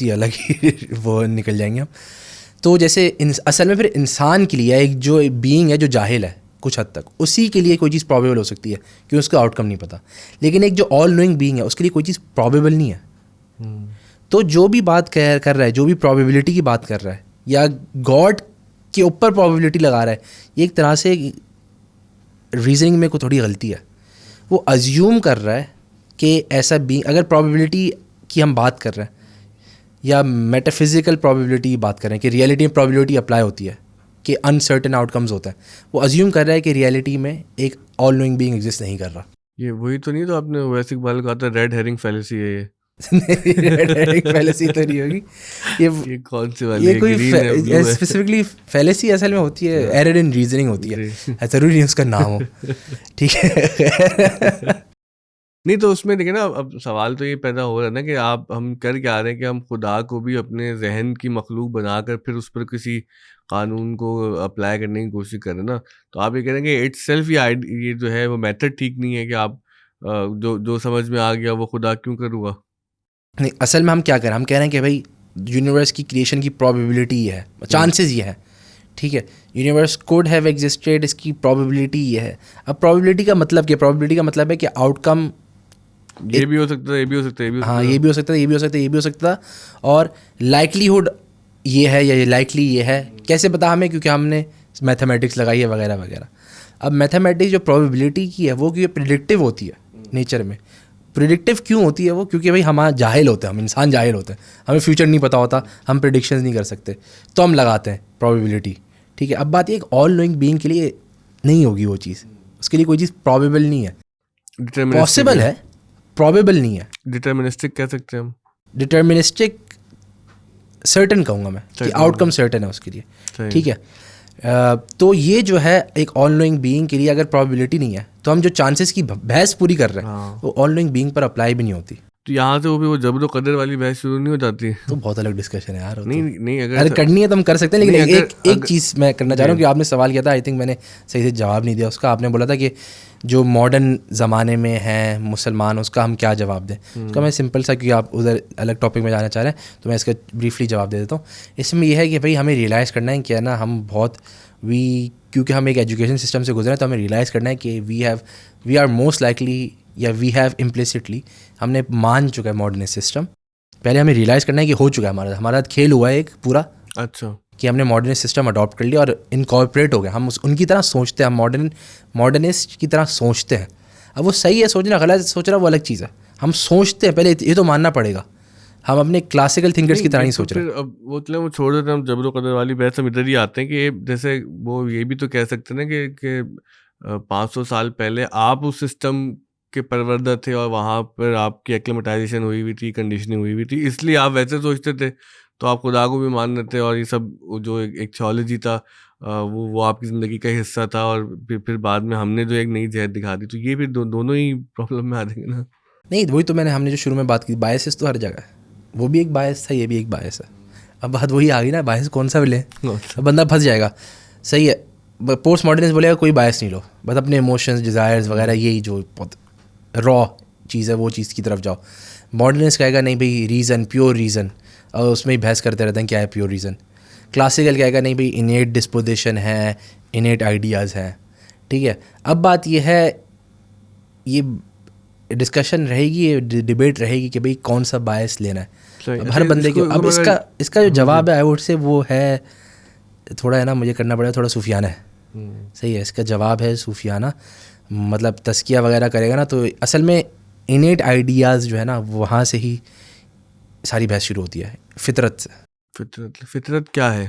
ہی الگ ہی وہ نکل جائیں گے ہم. تو جیسے اصل میں پھر انسان کے لیے ایک جو بینگ ہے جو جاہل ہے کچھ حد تک, اسی کے لیے کوئی چیز پرابیبل ہو سکتی ہے کیونکہ اس کا آؤٹ کم نہیں پتہ. لیکن ایک جو آل نوئنگ بینگ ہے اس کے لیے کوئی چیز پرابیبل نہیں ہے. تو جو بھی بات کر رہا ہے, جو بھی پرابیبلٹی کی بات کر رہا ہے یا گاڈ کے اوپر پرابیبلٹی لگا رہا ہے, یہ ایک طرح سے ریزننگ میں کوئی تھوڑی غلطی ہے. وہ ازیوم کر رہا ہے کہ ایسا بینگ, اگر پرابیبلٹی کی ہم بات کر رہے ہیں یا میٹافزیکل پرابیبلٹی کی بات کر رہے ہیں کہ ریئلٹی میں پرابیبلٹی اپلائی ہوتی ہے کہ انسرٹن آؤٹ کمز ہوتا ہے, وہ ازیوم کر رہا ہے کہ ریئلٹی میں ایک آل نوئنگ بینگ ایگزسٹ نہیں کر رہا. یہ وہی تو نہیں تو آپ نے ویسے اقبال کہا تھا ریڈ ہیرنگ فیلیسی ہے یہ, فیلیسی تو نہیں ہوگی یہ کون سی والی یہ کوئی اسپیسیفکلی فیلیسی اصل میں ہوتی ہے, ایرر ان ریزننگ ہوتی ہے, ضروری نہیں اس کا نام ہو, ٹھیک ہے. نہیں تو اس میں دیکھیں نا, اب سوال تو یہ پیدا ہو رہا ہے نا کہ ہم کر کیا رہے ہیں کہ ہم خدا کو بھی اپنے ذہن کی مخلوق بنا کر پھر اس پر کسی قانون کو اپلائی کرنے کی کوشش کریں نا. تو آپ یہ کہہ رہے ہیں کہ اٹس سیلف یہ جو ہے وہ میتھڈ ٹھیک نہیں ہے کہ آپ جو سمجھ میں آ گیا وہ خدا کیوں کروں گا. نہیں, اصل میں ہم کیا کر رہے ہیں, ہم کہہ رہے ہیں کہ بھائی یونیورس کی کریشن کی پرابیبلٹی یہ ہے, چانسز یہ ہے, ٹھیک ہے. یونیورس کوڈ ہیو ایگزسٹیڈ, اس کی پرابیبلٹی یہ ہے. اب پرابیبلٹی کا مطلب کیا, پرابیبلٹی کا مطلب ہے کہ آؤٹ کم یہ بھی ہو سکتا ہے, یہ بھی ہو سکتا ہے, ہاں یہ بھی ہو سکتا ہے, یہ بھی ہو سکتا ہے, یہ بھی ہو سکتا ہے, اور لائکلیہڈ یہ ہے یا یہ لائکلی یہ ہے. کیسے پتا ہمیں, کیونکہ ہم نے میتھمیٹکس لگائی ہے وغیرہ وغیرہ. اب میتھمیٹکس جو پرابیبلٹی کی ہے وہ کیونکہ پریڈکٹیو ہوتی ہے نیچر میں. پریڈکٹیو کیوں ہوتی ہے وہ, کیونکہ بھائی ہم جاہل ہوتے ہیں, ہم انسان جاہل ہوتے ہیں, ہمیں فیوچر نہیں پتہ ہوتا, ہم پریڈکشنز نہیں کر سکتے, تو ہم لگاتے ہیں پرابیبلٹی, ٹھیک ہے. اب بات یہ ایک آل نوئنگ بینگ کے لیے نہیں ہوگی وہ چیز, اس کے لیے کوئی چیز پرابیبل نہیں ہے, پاسبل ہے, پرابیبل نہیں ہے. ڈٹرمنسٹک کہہ سکتے ہیں ہم, ڈٹرمنسٹک سرٹن کہوں گا میں کہ آؤٹ کم سرٹن ہے اس کے لیے, ٹھیک ہے. تو یہ جو ہے ایک آل نوئنگ بینگ کے لیے اگر پرابیبلٹی نہیں ہے تو ہم جو چانسز کی بحث پوری کر رہے ہیں وہ آل نوئنگ بینگ پر اپلائی بھی نہیں ہوتی. تو یہاں سے وہ جبر و قدر والی بحث شروع نہیں ہو جاتی. تو بہت الگ ڈسکشن ہے یار. نہیں اگر کرنی ہے تو ہم کر سکتے ہیں, لیکن ایک چیز میں کرنا چاہ رہا ہوں کہ آپ نے سوال کیا تھا, آئی تھنک میں نے صحیح سے جواب نہیں دیا اس کا. آپ نے بولا تھا کہ جو ماڈرن زمانے میں ہیں مسلمان, اس کا ہم کیا جواب دیں. اس کا میں سمپل سا, کیونکہ آپ ادھر الگ ٹاپک میں جانا چاہ رہے ہیں تو میں اس کا بریفلی جواب دے دیتا ہوں. اس میں یہ ہے کہ بھائی ہمیں ریئلائز کرنا ہے کہ نا ہم بہت کیونکہ ہم ایک ایجوکیشن سسٹم سے گزرے ہیں, تو ہمیں ریئلائز کرنا ہے کہ وی آر موسٹ لائکلی یا وی ہیو امپلیسٹلی, ہم نے مان چکا ہے ماڈرنسٹ سسٹم. پہلے ہمیں ریئلائز کرنا ہے کہ ہو چکا ہے ہمارا کھیل ہوا ہے ایک پورا, اچھا, کہ ہم نے ماڈرنسٹ سسٹم اڈاپٹ کر لیا اور انکارپوریٹ ہو گئے. ہم ان کی طرح سوچتے ہیں, ہم ماڈرنسٹ کی طرح سوچتے ہیں. اب وہ صحیح ہے سوچنا, غلط سوچ رہا وہ الگ چیز ہے. ہم سوچتے ہیں, پہلے یہ تو ماننا پڑے گا, ہم اپنے کلاسیکل تھنکرس کی طرح نہیں سوچ رہے. اب وہ چھوڑ دیتے ہیں, ہم جبر و قدر والی بحث ہم ادھر ہی آتے ہیں کہ جیسے وہ یہ بھی تو کہہ سکتے ہیں نا کہ 500 سال پہلے آپ اس سسٹم کے پروردہ تھے اور وہاں پر آپ کی ایکلیمیٹائزیشن ہوئی ہوئی تھی, کنڈیشننگ ہوئی ہوئی تھی, اس لیے آپ ویسے سوچتے تھے, تو آپ خدا کو بھی مان لیتے, اور یہ سب جو ایک تھیولوجی تھا وہ آپ کی زندگی کا حصہ تھا, اور پھر بعد میں ہم نے جو ایک نئی جہت دکھا دی. تو یہ پھر دونوں ہی پرابلم میں آ جائیں گے نا. نہیں, وہی تو ہم نے جو شروع میں بات کی, بایسز تو ہر جگہ ہے, وہ بھی ایک باعث تھا, یہ بھی ایک باعث ہے. اب بات وہی آ گئی نا, باعث کون سا بھی لیں, بندہ پھنس جائے گا. صحیح ہے, پوسٹ ماڈرنسٹ بولے گا کوئی باعث نہیں لو, بس اپنے ایموشنز, ڈیزائرز وغیرہ, یہی جو بہت را چیز ہے وہ چیز کی طرف جاؤ. ماڈرنسٹ کہے گا نہیں بھائی ریزن, پیور ریزن, اور اس میں ہی بحث کرتے رہتے ہیں کیا ہے پیور ریزن. کلاسیکل کہے گا نہیں بھائی انیٹ ڈسپوزیشن ہے, انیٹ آئیڈیاز ہیں, ٹھیک ہے. اب بات یہ ہے, یہ ڈسکشن رہے گی, یہ ڈبیٹ رہے گی کہ بھائی کون سا باعث لینا ہے ہر بندے کے. اب اس کا جو جواب ہے آئی ووڈ سے وہ ہے تھوڑا ہے نا, مجھے کرنا پڑے گا تھوڑا صوفیانہ ہے. صحیح ہے, اس کا جواب ہے صوفیانہ, مطلب تزکیہ وغیرہ کرے گا نا تو اصل میں انیٹ آئیڈیاز جو ہے نا وہاں سے ہی ساری بحث شروع ہوتی ہے, فطرت سے. فطرت کیا ہے؟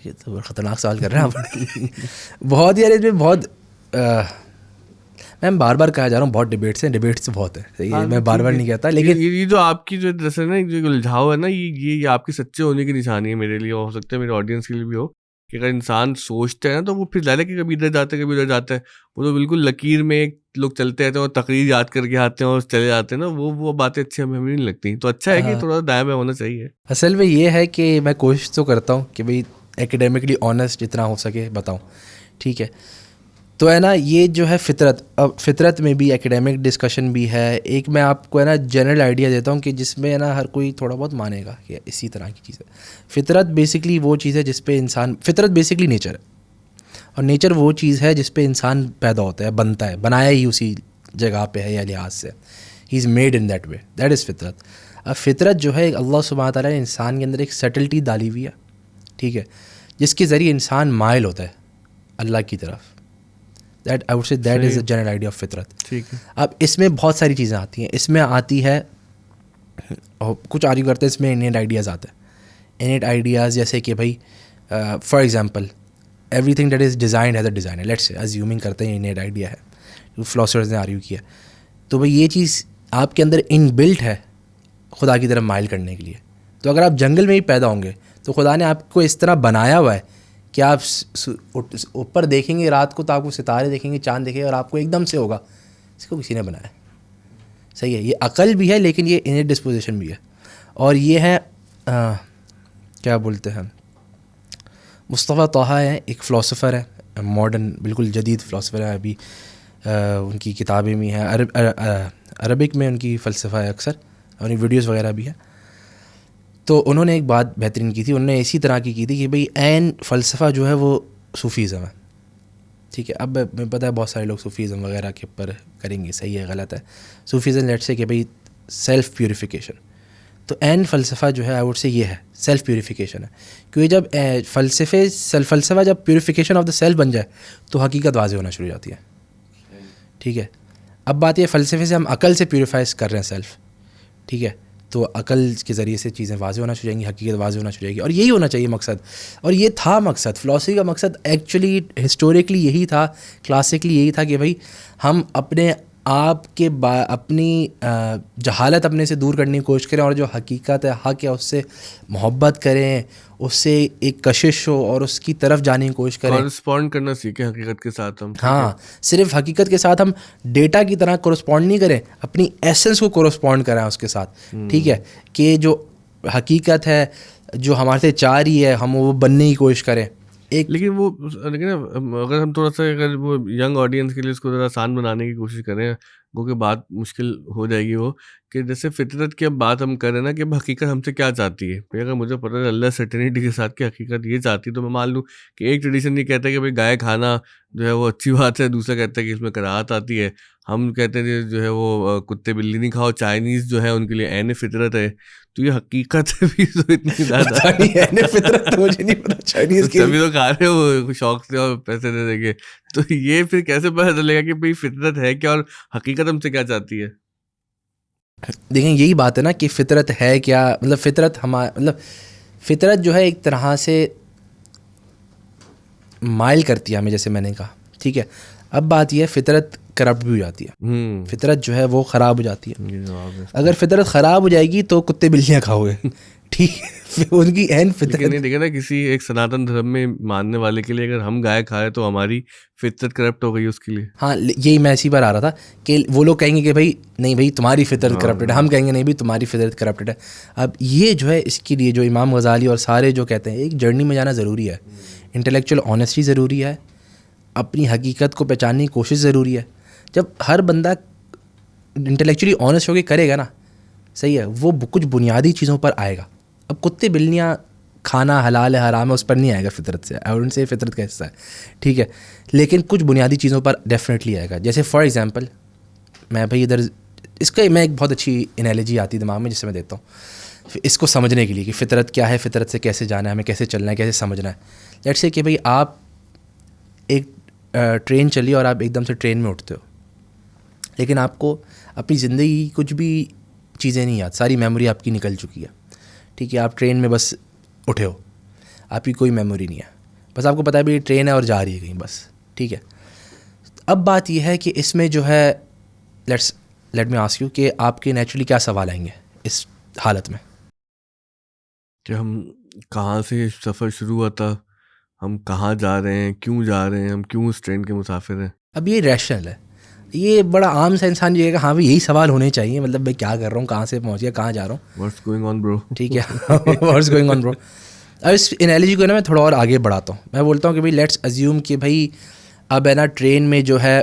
یہ تو خطرناک سوال کر رہے ہیں آپ. بہت یار اس میں بہت, میں بار بار کہا جا رہا ہوں بہت ڈبیٹس ہیں, ڈبیٹس بہت ہیں, صحیح ہے, میں بار بار نہیں کہتا, لیکن یہ جو آپ کی جو جیسے نا جو الجھاؤ ہے نا, یہ آپ کی سچے ہونے کی نشانی ہے میرے لیے, ہو سکتا ہے میرے آڈینس کے لیے بھی ہو, کہ اگر انسان سوچتے ہیں نا تو وہ پھر ظاہر ہے کہ کبھی ادھر جاتے ہیں کبھی ادھر جاتے ہیں, وہ تو بالکل لکیر میں ایک لوگ چلتے رہتے ہیں اور تقریر یاد کر کے آتے ہیں اور چلے جاتے ہیں نا, وہ باتیں اچھی ہمیں نہیں لگتی. تو اچھا ہے کہ تھوڑا دائیں بائیں ہونا چاہیے. اصل میں یہ ہے کہ میں کوشش تو کرتا ہوں کہ بھائی ایکیڈیمکلی آنیسٹ جتنا ہو سکے بتاؤں, ٹھیک ہے. تو ہے نا یہ جو ہے فطرت, اب فطرت میں بھی ایکیڈیمک ڈسکشن بھی ہے. ایک میں آپ کو ہے نا جنرل آئیڈیا دیتا ہوں کہ جس میں ہے نا ہر کوئی تھوڑا بہت مانے گا کہ اسی طرح کی چیز ہے. فطرت بیسکلی وہ چیز ہے جس پہ انسان, فطرت بیسکلی نیچر ہے, اور نیچر وہ چیز ہے جس پہ انسان پیدا ہوتا ہے, بنتا ہے, بنایا ہی اسی جگہ پہ ہے یا لحاظ سے, he is made in that way, that is فطرت. اب فطرت جو ہے اللہ سبحانہ تعالیٰ نے انسان کے اندر ایک سیٹلٹی ڈالی ہوئی ہے, ٹھیک ہے, جس کے ذریعے انسان مائل ہوتا ہے اللہ کی طرف. That I would say that is a general idea of فطرت. ٹھیک ہے. اب اس میں بہت ساری چیزیں آتی ہیں. اس میں آتی ہے, کچھ آرگیو کرتے ہیں اس میں انیٹ آئیڈیاز آتے ہیں. انیٹ آئیڈیاز جیسے کہ بھائی for example every thing that is designed as a designer, let's assuming کرتے ہیں انیٹ آئیڈیا ہے, فلاسفرز نے آرگیو کیا. تو بھائی یہ چیز آپ کے اندر ان بلٹ ہے خدا کی طرف مائل کرنے کے لیے. تو اگر آپ جنگل میں ہی پیدا ہوں گے تو خدا نے آپ کو اس طرح بنایا ہوا ہے کہ آپ اوپر دیکھیں گے رات کو تو آپ کو ستارے دیکھیں گے, چاند دیکھیں گے, اور آپ کو ایک دم سے ہوگا اس کو کسی نے بنایا. صحیح ہے, یہ عقل بھی ہے لیکن یہ انیٹ ڈسپوزیشن بھی ہے. اور یہ ہے کیا بولتے ہیں, مصطفیٰ طہ ہے, ایک فلاسفر ہے, ماڈرن بالکل جدید فلاسفر ہے. ابھی ان کی کتابیں بھی ہیں, عربک میں ان کی فلسفہ ہے اکثر, اور ویڈیوز وغیرہ بھی ہیں. تو انہوں نے ایک بات بہترین کی تھی, انہوں نے اسی طرح کی تھی کہ بھئی عین فلسفہ جو ہے وہ صوفیزم ہے. ٹھیک ہے, اب میں پتہ ہے بہت سارے لوگ صوفیزم وغیرہ کے اوپر کریں گے, صحیح ہے غلط ہے. صوفیزم لیٹ سے کہ بھئی سیلف پیوریفیکیشن, تو عین فلسفہ جو ہے آئی وڈ سے یہ ہے سیلف پیوریفیکیشن ہے. کیونکہ جب فلسفہ جب پیوریفیکیشن آف دا سیلف بن جائے تو حقیقت واضح ہونا شروع ہو جاتی ہے. ٹھیک ہے, اب بات یہ فلسفے سے ہم عقل سے پیوریفائز کر رہے ہیں سیلف. ٹھیک ہے, تو عقل کے ذریعے سے چیزیں واضح ہونا شروع ہو جائیں گی, حقیقت واضح ہونا شروع ہو جائے گی. اور یہی ہونا چاہیے مقصد, اور یہ تھا مقصد. فلاسفی کا مقصد ایکچولی ہسٹوریکلی یہی تھا, کلاسیکلی یہی تھا کہ بھائی ہم اپنے آپ کے اپنی جہالت اپنے سے دور کرنے کی کوشش کریں, اور جو حقیقت ہے, حق ہے, اس سے محبت کریں, اس سے ایک کشش ہو اور اس کی طرف جانے کی کوشش کریں, کورسپونڈ کرنا سیکھیں حقیقت کے ساتھ ہم. ہاں, صرف حقیقت کے ساتھ ہم ڈیٹا کی طرح کورسپونڈ نہیں کریں, اپنی ایسنس کو کورسپونڈ کریں اس کے ساتھ. ٹھیک ہے, کہ جو حقیقت ہے جو ہمارے سے چاہ رہی ہے ہم وہ بننے کی کوشش کریں. لیکن اگر ہم تھوڑا سا اگر وہ ینگ آڈینس کے لیے اس کو ذرا آسان بنانے کی کوشش کریں, کیونکہ بات مشکل ہو جائے گی وہ, کہ جیسے فطرت کی اب بات ہم کریں نا کہ حقیقت ہم سے کیا چاہتی ہے. اگر مجھے پتہ ہے اللہ سرٹینٹی کے ساتھ کہ حقیقت یہ چاہتی ہے, تو میں مان لوں کہ ایک ٹریڈیشن یہ کہتا ہے کہ بھائی گائے کھانا جو ہے وہ اچھی بات ہے, دوسرا کہتا ہے کہ اس میں کراہت آتی ہے. ہم کہتے ہیں جو ہے وہ کتے بلی نہیں کھاؤ, چائنیز جو ہے ان کے لیے عین فطرت ہے. تو یہ حقیقت بھی تو اتنی زیادہ فطرت مجھے نہیں پتا چائنیز کی, سبھی تو کھا رہے ہو شوق سے اور پیسے دے دیں گے. تو یہ پھر کیسے پتہ چلے گا کہ بھائی فطرت ہے کیا اور حقیقت ہم سے کیا چاہتی ہے؟ دیکھیں یہی بات ہے نا کہ فطرت ہے کیا, مطلب فطرت فطرت جو ہے ایک طرح سے مائل کرتی ہے ہمیں, جیسے میں نے کہا. ٹھیک ہے, اب بات یہ ہے فطرت کرپٹ بھی ہو جاتی ہے, فطرت جو ہے وہ خراب ہو جاتی ہے. اگر فطرت خراب ہو جائے گی تو کتے بلیاں کھاؤ گے. ٹھیک ہے, ان کی عین فطرت نہیں دیکھیں نا, کسی ایک سناتن دھرم میں ماننے والے کے لیے اگر ہم گائے کھائے تو ہماری فطرت کرپٹ ہو گئی اس کے لیے. ہاں, یہی میں اسی پر آ رہا تھا کہ وہ لوگ کہیں گے کہ بھائی نہیں بھائی تمہاری فطرت کرپٹڈ ہے, ہم کہیں گے نہیں بھائی تمہاری فطرت کرپٹڈ ہے. اب یہ جو ہے اس کے لیے جو امام غزالی اور سارے جو کہتے ہیں ایک جرنی میں جانا ضروری ہے. انٹلیکچوئل آنیسٹی ضروری ہے, اپنی حقیقت کو پہچاننے کی کوشش ضروری ہے. جب ہر بندہ انٹلیکچولی آنیسٹ ہو کے کرے گا نا, صحیح ہے, وہ کچھ بنیادی چیزوں پر آئے گا. اب کتے بلیاں کھانا حلال ہے حرام ہے اس پر نہیں آئے گا فطرت سے, اور ان سے فطرت کا حصہ ہے. ٹھیک ہے, لیکن کچھ بنیادی چیزوں پر ڈیفینیٹلی آئے گا. جیسے فار ایگزامپل میں بھائی ادھر اس کا میں ایک بہت اچھی انالوجی آتی دماغ میں جسے میں دیتا ہوں اس کو سمجھنے کے لیے کہ فطرت کیا ہے, فطرت سے کیسے جانا ہے, ہمیں کیسے چلنا ہے, کیسے سمجھنا ہے. لیٹس سے کہ بھئی آپ ایک ٹرین چلی اور آپ ایک دم سے ٹرین میں اٹھتے ہو, لیکن آپ کو اپنی زندگی کی کچھ بھی چیزیں نہیں یاد, ساری میموری آپ کی نکل چکی ہے. ٹھیک ہے, آپ ٹرین میں بس اٹھے ہو, آپ کی کوئی میموری نہیں ہے, بس آپ کو پتہ ہے بھی ٹرین ہے اور جا رہی ہے کہیں بس. ٹھیک ہے, اب بات یہ ہے کہ اس میں جو ہے لیٹ می آسک یو کہ آپ کے نیچرلی کیا سوال آئیں گے اس حالت میں, کہ ہم کہاں سے سفر شروع ہوا تھا, ہم کہاں جا رہے ہیں, کیوں جا رہے ہیں, ہم کیوں اس ٹرین کے مسافر ہیں. اب یہ ریشنل ہے, یہ بڑا عام سا انسان یہ ہے کہ ہاں بھی یہی سوال ہونے چاہیے, مطلب میں کیا کر رہا ہوں, کہاں سے پہنچ گیا, کہاں جا رہا ہوں, واٹس گوئنگ آن برو. ٹھیک ہے, واٹس گوئنگ آن برو. اب اس انالوجی کو نا میں تھوڑا اور آگے بڑھاتا ہوں. میں بولتا ہوں کہ بھائی لیٹس ازیوم کہ بھائی اب ہے نا ٹرین میں جو ہے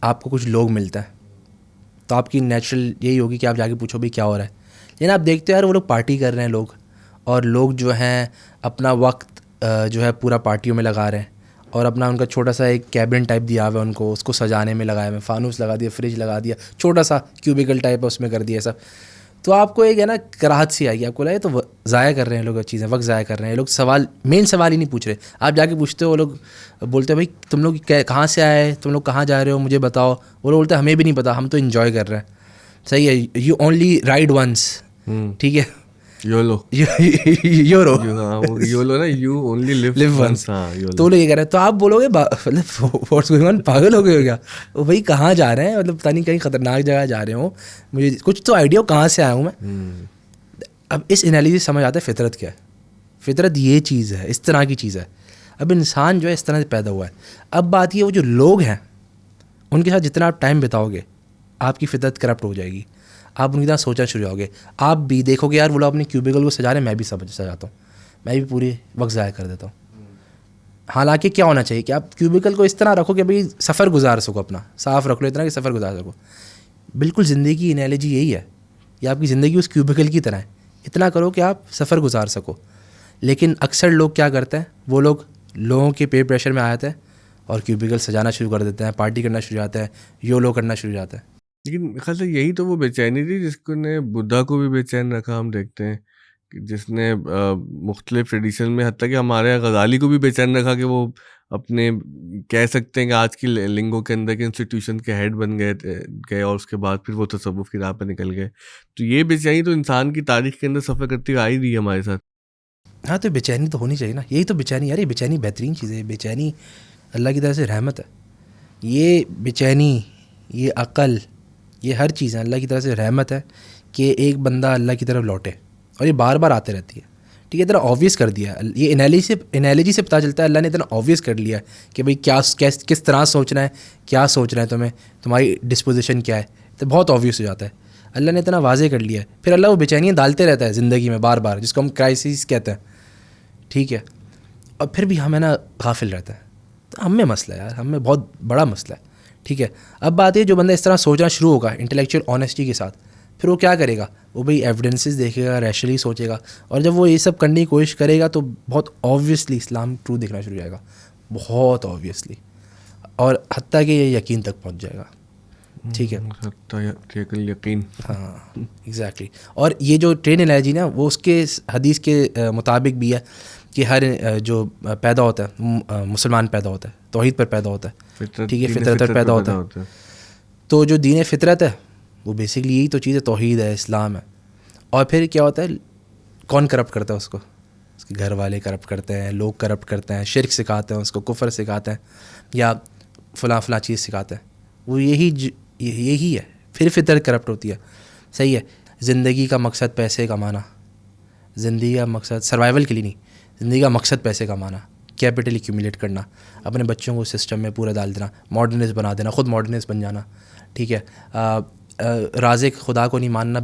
آپ کو کچھ لوگ ملتا ہے, تو آپ کی نیچرل یہی ہوگی کہ آپ جا کے پوچھو بھائی کیا ہو رہا ہے. لیکن آپ دیکھتے ہو یار وہ لوگ پارٹی کر رہے ہیں لوگ, اور لوگ جو ہیں اپنا وقت جو ہے پورا پارٹیوں میں لگا رہے ہیں, اور اپنا ان کا چھوٹا سا ایک کیبن ٹائپ دیا ہوا ہے ان کو, اس کو سجانے میں لگایا ہوا, فانوس لگا دیا, فریج لگا دیا, چھوٹا سا کیوبیکل ٹائپ ہے اس میں کر دیا سب. تو آپ کو ایک ہے نا کراہت سی آئی, آپ کو لگے تو ضائع کر رہے ہیں لوگ چیزیں, وقت ضائع کر رہے ہیں لوگ. مین سوال ہی نہیں پوچھ رہے, آپ جا کے پوچھتے ہو, وہ لوگ بولتے ہیں بھائی تم لوگ کہاں سے آئے, تم لوگ کہاں جا رہے ہو, مجھے بتاؤ. وہ لوگ بولتے ہیں ہمیں بھی نہیں پتا, ہم تو انجوائے کر رہے ہیں. صحیح ہے, یو اونلی رائڈ ونس. ٹھیک ہے, یولو یورو یولو نا یو اونلی live once. تو لوگ یہ کہہ رہے ہیں. تو آپ بولو گے مطلب واٹس گوئنگ آن, پاگل ہو گئے ہو کیا؟ وہ بھائی کہاں جا رہے ہیں, مطلب پتہ نہیں کہیں خطرناک جگہ جا رہے ہوں, مجھے کچھ تو آئیڈیا ہو کہاں سے آیا ہوں میں. اب اس انالیسس سمجھ آتا ہے فطرت کیا ہے. فطرت یہ چیز ہے, اس طرح کی چیز ہے. اب انسان جو ہے اس طرح سے پیدا ہوا ہے. اب بات یہ, وہ جو لوگ ہیں ان کے ساتھ جتنا آپ ٹائم بتاؤ گے آپ کی فطرت کرپٹ ہو جائے گی, آپ ان کی طرح سوچنا شروع ہو گے. آپ بھی دیکھو گے یار وہ لوگ اپنی کیوبیکل کو سجا رہے ہیں, میں بھی سجاتا ہوں, میں بھی پورے وقت ضائع کر دیتا ہوں. حالانکہ کیا ہونا چاہیے کہ آپ کیوبیکل کو اس طرح رکھو کہ بھائی سفر گزار سکو, اپنا صاف رکھ لو اتنا کہ سفر گزار سکو. بالکل زندگی کی انالوجی یہی ہے, یا آپ کی زندگی اس کیوبیکل کی طرح ہے, اتنا کرو کہ آپ سفر گزار سکو. لیکن اکثر لوگ کیا کرتے ہیں, وہ لوگوں کے پیر پریشر میں آتے ہیں اور کیوبیکل سجانا شروع کر دیتے ہیں, پارٹی کرنا شروع ہو جاتے ہیں, یولو کرنا شروع ہو جاتا ہے. لیکن خیال سے یہی تو وہ بے چینی تھی جس کو نے بدھا کو بھی بے چین رکھا. ہم دیکھتے ہیں کہ جس نے مختلف ٹریڈیشن میں حتیٰ کہ ہمارے یہاں غزالی کو بھی بے چین رکھا کہ وہ اپنے کہہ سکتے ہیں کہ آج کی لنگوں کے اندر کے انسٹیٹیوشن کے ہیڈ بن گئے اور اس کے بعد پھر وہ تصوف کی راہ پہ نکل گئے. تو یہ بے چینی تو انسان کی تاریخ کے اندر سفر کرتی ہوئی آئی رہی ہے ہمارے ساتھ. ہاں تو بے چینی تو ہونی چاہیے نا. یہی تو بے چینی, یار یہ بے چینی بہترین چیز ہے. بے چینی اللہ کی طرف سے رحمت ہے. یہ بے چینی, یہ عقل, یہ ہر چیز ہے اللہ کی طرف سے رحمت ہے کہ ایک بندہ اللہ کی طرف لوٹے, اور یہ بار بار آتے رہتی ہے. ٹھیک ہے, اتنا آبویس کر دیا ہے یہ انالوجی سے پتہ چلتا ہے اللہ نے اتنا آبویس کر لیا ہے کہ بھائی کس طرح سوچنا ہے, کیا سوچنا ہے تمہیں, تمہاری ڈسپوزیشن کیا ہے, تو بہت آبویس ہو جاتا ہے. اللہ نے اتنا واضح کر لیا ہے. پھر اللہ وہ بے چینیاں ڈالتے رہتا ہے زندگی میں بار بار, جس کو ہم کرائسس کہتے ہیں. ٹھیک ہے, اور پھر بھی ہمیں نا غافل رہتا ہے. تو ہم میں مسئلہ ہے یار, ہم میں بہت بڑا مسئلہ ہے. ٹھیک ہے, اب بات ہے جو بندہ اس طرح سوچنا شروع ہوگا انٹلیکچوئل آنیسٹی کے ساتھ, پھر وہ کیا کرے گا, وہ بھائی ایویڈنسز دیکھے گا, ریشنلی سوچے گا, اور جب وہ یہ سب کرنے کی کوشش کرے گا تو بہت آبویسلی اسلام ٹرو دیکھنا شروع ہو جائے گا, بہت آبویسلی, اور حتیٰ کہ یہ یقین تک پہنچ جائے گا. ٹھیک ہے, یقین, ہاں ایگزیکٹلی. اور یہ جو ٹرین انالوجی نا وہ اس کے حدیث کے مطابق بھی ہے کہ ہر جو پیدا ہوتا ہے مسلمان پیدا ہوتا ہے, توحید پر پیدا ہوتا ہے. ٹھیک ہے, فطرت پر پیدا ہوتا ہے. تو جو دین فطرت ہے وہ بیسکلی یہی تو چیز ہے, توحید ہے, اسلام ہے. اور پھر کیا ہوتا ہے, کون کرپٹ کرتا ہے اس کو, اس کے گھر والے کرپٹ کرتے ہیں, لوگ کرپٹ کرتے ہیں, شرک سکھاتے ہیں اس کو, کفر سکھاتے ہیں, یا فلاں چیز سکھاتے ہیں. وہ یہی ہے. پھر فطرت کرپٹ ہوتی ہے. صحیح ہے, زندگی کا مقصد پیسے کمانا, زندگی کا مقصد سروائیول کے لیے نہیں, زندگی کا مقصد پیسے کمانا, کیپٹل ایکیومولیٹ کرنا, اپنے بچوں کو سسٹم میں پورا ڈال دینا, ماڈرنسٹ بنا دینا, خود ماڈرنسٹ بن جانا. ٹھیک ہے, رازق خدا کو نہیں ماننا,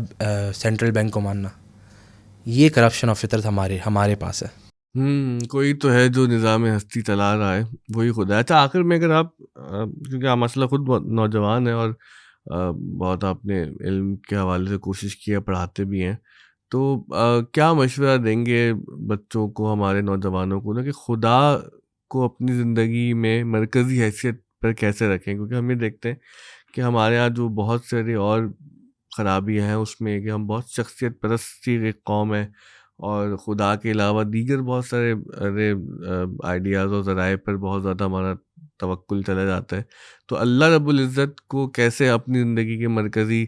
سینٹرل بینک کو ماننا. یہ کرپشن آف فطرت ہمارے پاس ہے. کوئی تو ہے جو نظام ہستی چلا رہا ہے, وہی خدا ہے. اچھا آخر میں اگر آپ, کیونکہ آپ مسئلہ خود بہت نوجوان ہیں اور بہت آپ نے علم کے حوالے سے کوشش کی ہے, پڑھاتے بھی ہیں, تو کیا مشورہ دیں گے بچوں کو, ہمارے نوجوانوں کو نا, کہ خدا کو اپنی زندگی میں مرکزی حیثیت پر کیسے رکھیں؟ کیونکہ ہم یہ دیکھتے ہیں کہ ہمارے یہاں جو بہت ساری اور خرابیاں ہیں اس میں کہ ہم بہت شخصیت پرست ایک قوم ہے, اور خدا کے علاوہ دیگر بہت سارے آئیڈیاز اور ذرائع پر بہت زیادہ ہمارا توکل چلا جاتا ہے. تو اللہ رب العزت کو کیسے اپنی زندگی کے مرکزی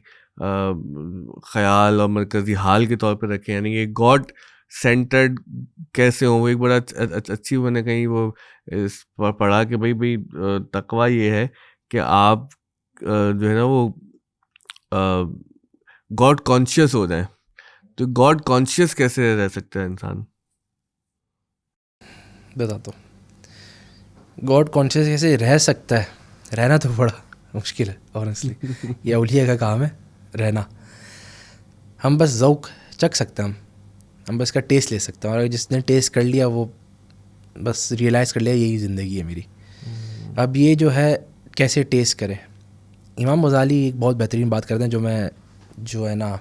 خیال اور مرکزی حال کے طور پہ رکھیں, یعنی کہ گاڈ سینٹرڈ کیسے ہوں. وہ ایک بڑا اچھی میں نے کہیں وہ پڑھا کہ بھائی تقویٰ یہ ہے کہ آپ جو ہے نا وہ گاڈ کانشیس ہو جائیں. تو گاڈ کانشیس کیسے رہ سکتا ہے انسان؟ بتاتا ہوں, گاڈ کانشیس کیسے رہ سکتا ہے. رہنا تو بڑا مشکل ہے آنیسٹلی, یہ اولیاء کا کام ہے رہنا. ہم بس ذوق چکھ سکتے ہیں, ہم بس کا ٹیسٹ لے سکتے ہیں, اور جس نے ٹیسٹ کر لیا وہ بس ریئلائز کر لیا یہی زندگی ہے میری. اب یہ جو ہے کیسے ٹیسٹ کریں. امام غزالی ایک بہت بہترین بات کرتے ہیں جو ہے نا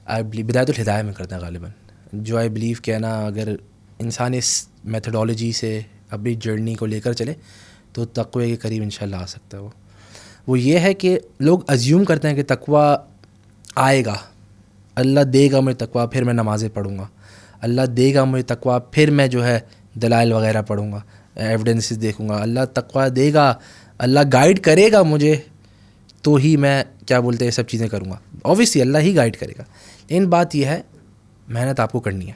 بدایت الہدایہ میں کرتے ہیں غالباً, جو آئی بلیو کہ نا اگر انسان اس میتھڈالوجی سے اپنی جرنی کو لے کر چلے تو تقوی کے قریب انشاءاللہ آ سکتا ہے. وہ یہ ہے کہ لوگ ازیوم کرتے ہیں کہ تقوی آئے گا, اللہ دے گا مجھے تقوی, پھر میں نمازیں پڑھوں گا, اللہ دے گا مجھے تقوی, پھر میں جو ہے دلائل وغیرہ پڑھوں گا, ایویڈنسز دیکھوں گا, اللہ تقوی دے گا, اللہ گائیڈ کرے گا مجھے تو ہی میں کیا بولتے ہیں یہ سب چیزیں کروں گا. اوبویسلی اللہ ہی گائیڈ کرے گا. لیکن بات یہ ہے محنت آپ کو کرنی ہے.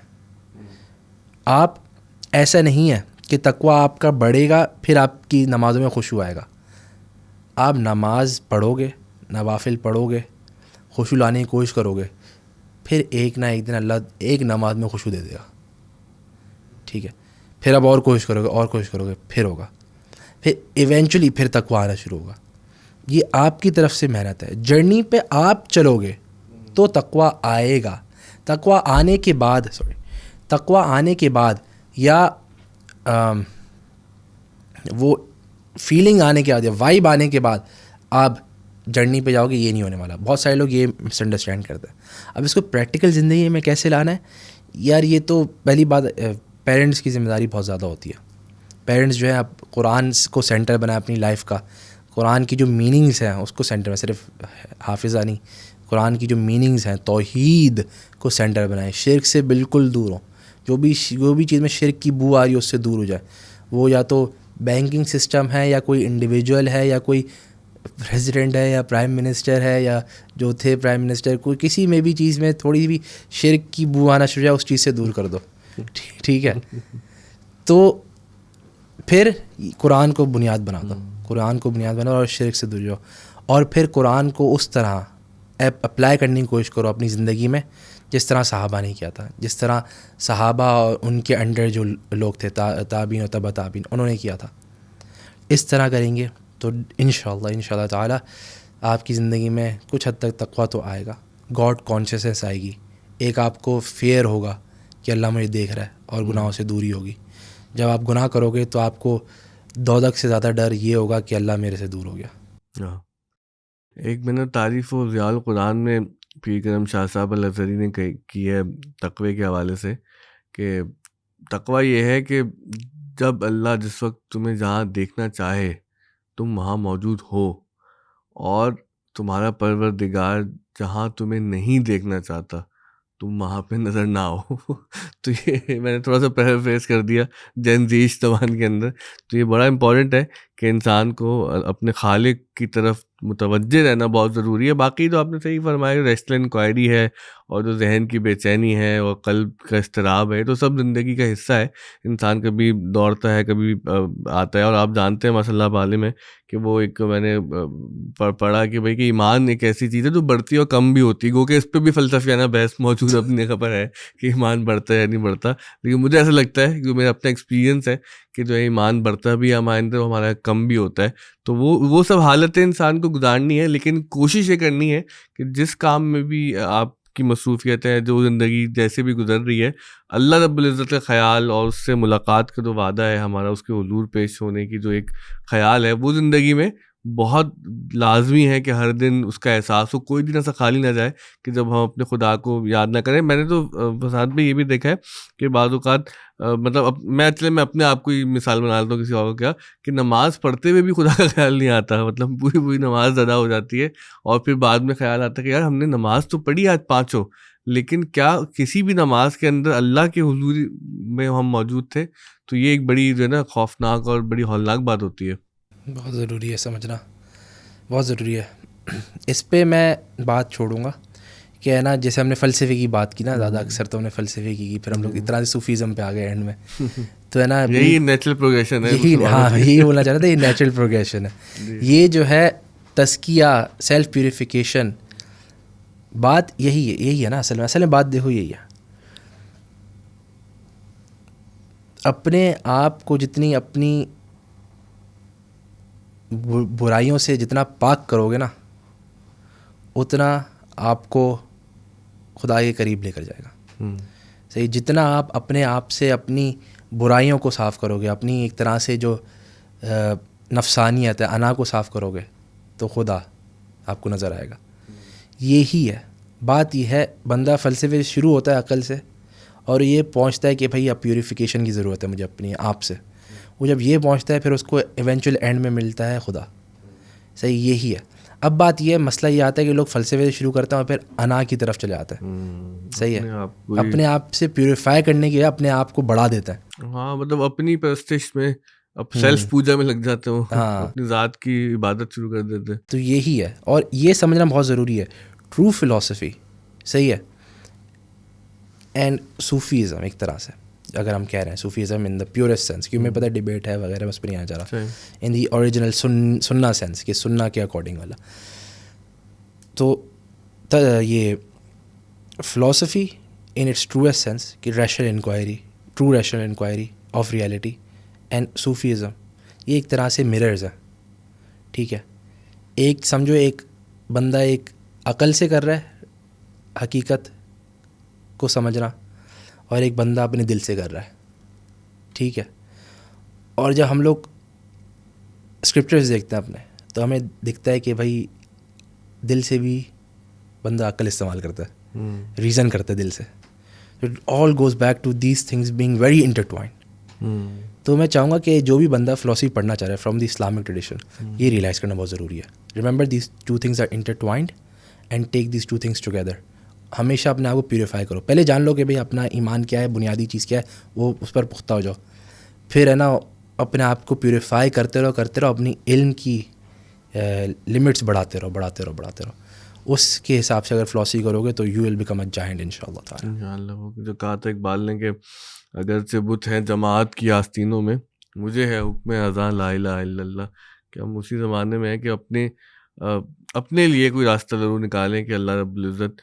آپ ایسا نہیں ہے کہ تقویٰ آپ کا بڑھے گا پھر آپ کی نمازوں میں خشوع آئے گا. آپ نماز پڑھو گے, نوافل پڑھو گے, خشوع لانے کی کوشش کرو گے, پھر ایک نہ ایک دن اللہ ایک نماز میں خشوع دے دے گا. ٹھیک ہے, پھر آپ اور کوشش کرو گے, اور کوشش کرو گے, پھر ہوگا, پھر ایونچولی پھر تقویٰ آنا شروع ہوگا. یہ آپ کی طرف سے محنت ہے. جرنی پہ آپ چلو گے تو تقویٰ آئے گا. تقویٰ آنے کے بعد یا وہ فیلنگ آنے کے بعد یا وائب آنے کے بعد آپ جرنی پہ جاؤ گے, یہ نہیں ہونے والا. بہت سارے لوگ یہ مس انڈرسٹینڈ کرتے ہیں. اب اس کو پریکٹیکل زندگی میں کیسے لانا ہے یار, یہ تو پہلی بات پیرنٹس کی ذمہ داری بہت زیادہ ہوتی ہے. پیرنٹس جو ہے اب قرآن کو سینٹر بنائے اپنی لائف کا, قرآن کی جو میننگز ہیں اس کو سینٹر میں, صرف حافظہ نہیں, قرآن کی جو میننگز ہیں توحید کو سینٹر بنائیں, شرک سے بالکل دور ہوں. جو بھی چیز میں شرک کی بو آ رہی ہے اس سے دور ہو جائے. وہ یا تو بینکنگ سسٹم ہے, یا کوئی انڈیویجول ہے, یا کوئی پریزیڈنٹ ہے, یا پرائم منسٹر ہے, یا جو تھے پرائم منسٹر, کوئی کسی میں بھی چیز میں تھوڑی بھی شرک کی بو آنا شروع ہو جائے اس چیز سے دور کر دو. ٹھیک ہے, تو پھر قرآن کو بنیاد بنا دو, قرآن کو بنیاد بناؤ اور شرک سے دور جاؤ. اور پھر قرآن کو اس طرح اپلائی کرنے کی کوشش کرو اپنی زندگی میں جس طرح صحابہ نے کیا تھا, جس طرح صحابہ اور ان کے انڈر جو لوگ تھے تابعین و تبع تابعین انہوں نے کیا تھا. اس طرح کریں گے تو انشاءاللہ تعالی آپ کی زندگی میں کچھ حد تک تقویٰ تو آئے گا, گاڈ کانشیسنس آئے گی, ایک آپ کو فیئر ہوگا کہ اللہ مجھے دیکھ رہا ہے, اور گناہوں سے دوری ہوگی. جب آپ گناہ کرو گے تو آپ کو دوزخ سے زیادہ ڈر یہ ہوگا کہ اللہ میرے سے دور ہو گیا. ایک میں نے تعریف و ضیاء القرآن میں پیر کرم شاہ صاحب الازہری نے کی ہے تقوی کے حوالے سے, کہ تقوی یہ ہے کہ جب اللہ جس وقت تمہیں جہاں دیکھنا چاہے تم وہاں موجود ہو, اور تمہارا پروردگار جہاں تمہیں نہیں دیکھنا چاہتا تم وہاں پہ نظر نہ آؤ. تو یہ میں نے تھوڑا سا پیرافریز کر دیا جنزیش زبان کے اندر. تو یہ بڑا امپورٹنٹ ہے کہ انسان کو اپنے خالق کی طرف متوجہ رہنا بہت ضروری ہے. باقی تو آپ نے صحیح فرمایا, ریسٹل انکوائری ہے اور جو ذہن کی بے چینی ہے اور قلب کا اضطراب ہے, تو سب زندگی کا حصہ ہے. انسان کبھی دوڑتا ہے, کبھی آتا ہے. اور آپ جانتے ہیں ماشاء اللہ عالم ہے کہ وہ ایک میں نے پڑھا کہ بھائی کہ ایمان ایک ایسی چیز ہے جو بڑھتی ہے اور کم بھی ہوتی ہے. گو کہ اس پہ بھی فلسفیانہ بحث موجود اپنے خبر ہے کہ ایمان بڑھتا ہے یا نہیں بڑھتا, لیکن مجھے ایسا لگتا ہے کہ میرا اپنا ایکسپیرینس ہے کہ جو ایمان بڑھتا بھی ہے ہمارے اندر, ہمارا کم بھی ہوتا ہے. تو وہ سب حالتیں انسان کو گزارنی ہے, لیکن کوشش یہ کرنی ہے کہ جس کام میں بھی آپ کی مصروفیت ہے, جو زندگی جیسے بھی گزر رہی ہے, اللہ رب العزت کا خیال اور اس سے ملاقات کا جو وعدہ ہے ہمارا, اس کے حضور پیش ہونے کی جو ایک خیال ہے, وہ زندگی میں بہت لازمی ہے کہ ہر دن اس کا احساس ہو. کوئی دن ایسا خالی نہ جائے کہ جب ہم اپنے خدا کو یاد نہ کریں. میں نے تو فساد میں یہ بھی دیکھا ہے کہ بعض اوقات مطلب میں اپنے آپ کو ہی مثال بنا لیتا ہوں کسی اور کو, کیا کہ نماز پڑھتے ہوئے بھی خدا کا خیال نہیں آتا, مطلب پوری نماز ادا ہو جاتی ہے, اور پھر بعد میں خیال آتا ہے کہ یار ہم نے نماز تو پڑھی آج 5 لیکن کیا کسی بھی نماز کے اندر اللہ کے حضور میں ہم موجود تھے. تو یہ ایک بڑی جو ہے نا خوفناک اور بڑی ہولناک بات ہوتی ہے. بہت ضروری ہے سمجھنا, بہت ضروری ہے. اس پہ میں بات چھوڑوں گا کہ ہے نا, جیسے ہم نے فلسفے کی بات کی نا زیادہ, اکثر تو ہم نے فلسفے کی, پھر ہم لوگ اتنا صوفیزم پہ آ گئے اینڈ میں, تو ہے نا یہی نیچرل پروگریشن ہے. یہی بولنا چاہ رہا تھا, یہ نیچرل پروگریشن ہے. یہ جو ہے تزکیہ, سیلف پیوریفیکیشن, بات یہی ہے نا اصل میں بات دیکھو یہی ہے. اپنے آپ کو جتنی اپنی برائیوں سے جتنا پاک کرو گے نا, اتنا آپ کو خدا کے قریب لے کر جائے گا. صحیح, جتنا آپ اپنے آپ سے اپنی برائیوں کو صاف کرو گے, اپنی ایک طرح سے جو نفسانیت ہے, انا کو صاف کرو گے, تو خدا آپ کو نظر آئے گا. یہی ہے بات, یہ ہے بندہ فلسفے شروع ہوتا ہے عقل سے, اور یہ پہنچتا ہے کہ بھائی اب پیوریفیکیشن کی ضرورت ہے مجھے اپنی آپ سے. وہ جب یہ پہنچتا ہے پھر اس کو ایونچوئل اینڈ میں ملتا ہے خدا. صحیح, یہی ہے. اب بات یہ ہے, مسئلہ یہ آتا ہے کہ لوگ فلسفے سے شروع کرتے ہیں اور پھر انا کی طرف چلے آتے ہیں. صحیح ہے, اپنے آپ سے پیوریفائی کرنے کے اپنے آپ کو بڑھا دیتا ہے. ہاں, مطلب اپنی پرستش میں, اب سیلف پوجا میں لگ جاتے ہوں, اپنی ذات کی عبادت شروع کر دیتے. تو یہی ہے, اور یہ سمجھنا بہت ضروری ہے. ٹرو فلاسفی, صحیح ہے, اینڈ صوفیزم ایک طرح سے اگر ہم کہہ رہے ہیں صوفیزم ان دا پیورسٹ سینس، کیونکہ ہمیں پتہ ہے ڈبیٹ ہے وغیرہ، بس پہ نہیں آنا چاہ رہا، ان دی اوریجنل سننا سینس کہ سننا کے اکارڈنگ والا. تو یہ philosophy in its truest sense کہ rational inquiry, true rational inquiry of reality, and Sufism یہ ایک طرح سے مررز ہیں. ٹھیک ہے، ایک سمجھو ایک بندہ ایک عقل سے کر رہا ہے حقیقت کو سمجھنا، اور ایک بندہ اپنے دل سے کر رہا ہے. ٹھیک ہے، اور جب ہم لوگ اسکرپچرز دیکھتے ہیں اپنے، تو ہمیں دکھتا ہے کہ بھائی دل سے بھی بندہ عقل استعمال کرتا ہے، ریزن کرتا ہے دل سے. All goes back to these things being very intertwined. تو میں چاہوں گا کہ جو بھی بندہ فلاسفی پڑھنا چاہ رہا ہے فرام دی اسلامک ٹریڈیشن، یہ ریئلائز کرنا بہت ضروری ہے. Remember these two things are intertwined and take these two things together. ہمیشہ اپنے آپ کو پیوریفائی کرو. پہلے جان لو کہ بھائی اپنا ایمان کیا ہے، بنیادی چیز کیا ہے، وہ اس پر پختہ ہو جاؤ. پھر ہے نا اپنے آپ کو پیوریفائی کرتے رہو، اپنی علم کی لمٹس بڑھاتے رہو. اس کے حساب سے اگر فلاسفی کرو گے تو you will become a giant ان شاء اللہ تعالیٰ. انشاءاللہ. وہ جو کہا تھا اقبال نے کہ اگرچہ بت ہیں جماعت کی آستینوں میں، مجھے ہے حکم اذاں لا الہ الا اللہ. کہ ہم اسی زمانے میں ہیں کہ اپنے لیے کوئی راستہ ضرور نکالیں کہ اللہ رب العزت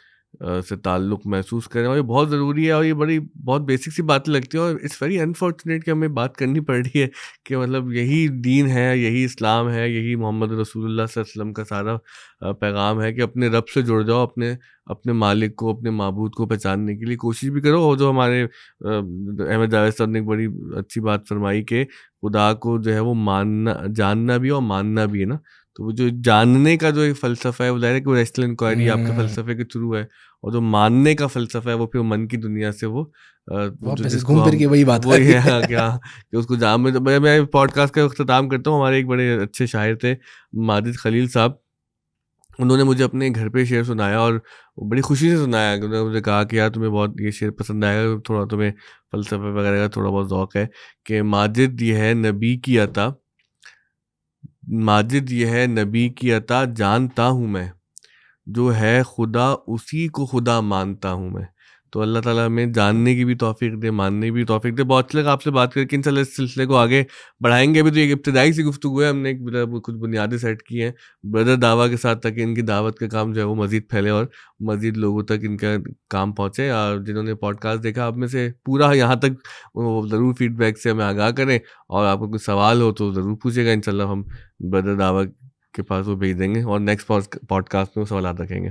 سے تعلق محسوس کریں. اور یہ بہت ضروری ہے، اور یہ بہت بیسک سی باتیں لگتی ہیں، اور اٹس ویری انفارچونیٹ کہ ہمیں بات کرنی پڑ رہی ہے کہ مطلب یہی دین ہے، یہی اسلام ہے، یہی محمد رسول اللہ صلی اللہ علیہ وسلم کا سارا پیغام ہے کہ اپنے رب سے جڑ جاؤ، اپنے مالک کو، اپنے معبود کو پہچاننے کے لیے کوشش بھی کرو. اور جو ہمارے احمد جاوید صاحب نے ایک بڑی اچھی بات فرمائی کہ خدا کو جو ہے وہ جاننا بھی اور ماننا بھی ہے نا. تو وہ جو جاننے کا جو ایک فلسفہ ہے، وہ ظاہر ہے کہ وہ ریشنل انکوائری آپ کے فلسفے کے تھرو ہے، اور جو ماننے کا فلسفہ ہے وہ پھر من کی دنیا سے وہ گھوم پھر کے وہی بات ہے کہ اس کو میں پوڈ کاسٹ کا اختتام کرتا ہوں. ہمارے ایک بڑے اچھے شاعر تھے ماجد خلیل صاحب، انہوں نے مجھے اپنے گھر پہ شعر سنایا، اور بڑی خوشی سے سنایا. انہوں نے مجھے کہا کہ یار تمہیں بہت یہ شعر پسند آئے گا، تھوڑا تمہیں فلسفے وغیرہ کا تھوڑا بہت ذوق ہے. کہ ماجد یہ ہے نبی کی عطا، ماجد یہ ہے نبی کی عطا، جانتا ہوں میں جو ہے خدا اسی کو خدا مانتا ہوں میں. تو اللہ تعالیٰ ہمیں جاننے کی بھی توفیق دے، ماننے کی بھی توفیق دے. بہت اچھا لگا آپ سے بات کر کے. انشاءاللہ اس سلسلے کو آگے بڑھائیں گے. ابھی تو ایک ابتدائی سی گفتگو ہے، ہم نے کچھ بنیادیں سیٹ کی ہیں بردر دعویٰ کے ساتھ، تاکہ ان کی دعوت کا کام جو ہے وہ مزید پھیلے اور مزید لوگوں تک ان کا کام پہنچے. اور جنہوں نے پوڈ کاسٹ دیکھا آپ میں سے پورا یہاں تک، وہ ضرور فیڈ بیک سے ہمیں آگاہ کریں، اور آپ کو کوئی سوال ہو تو ضرور پوچھے گا. انشاءاللہ ہم بردر دعویٰ کے پاس وہ بھیج دیں گے، اور نیکسٹ پوڈ کاسٹ میں وہ سوالات رکھیں گے.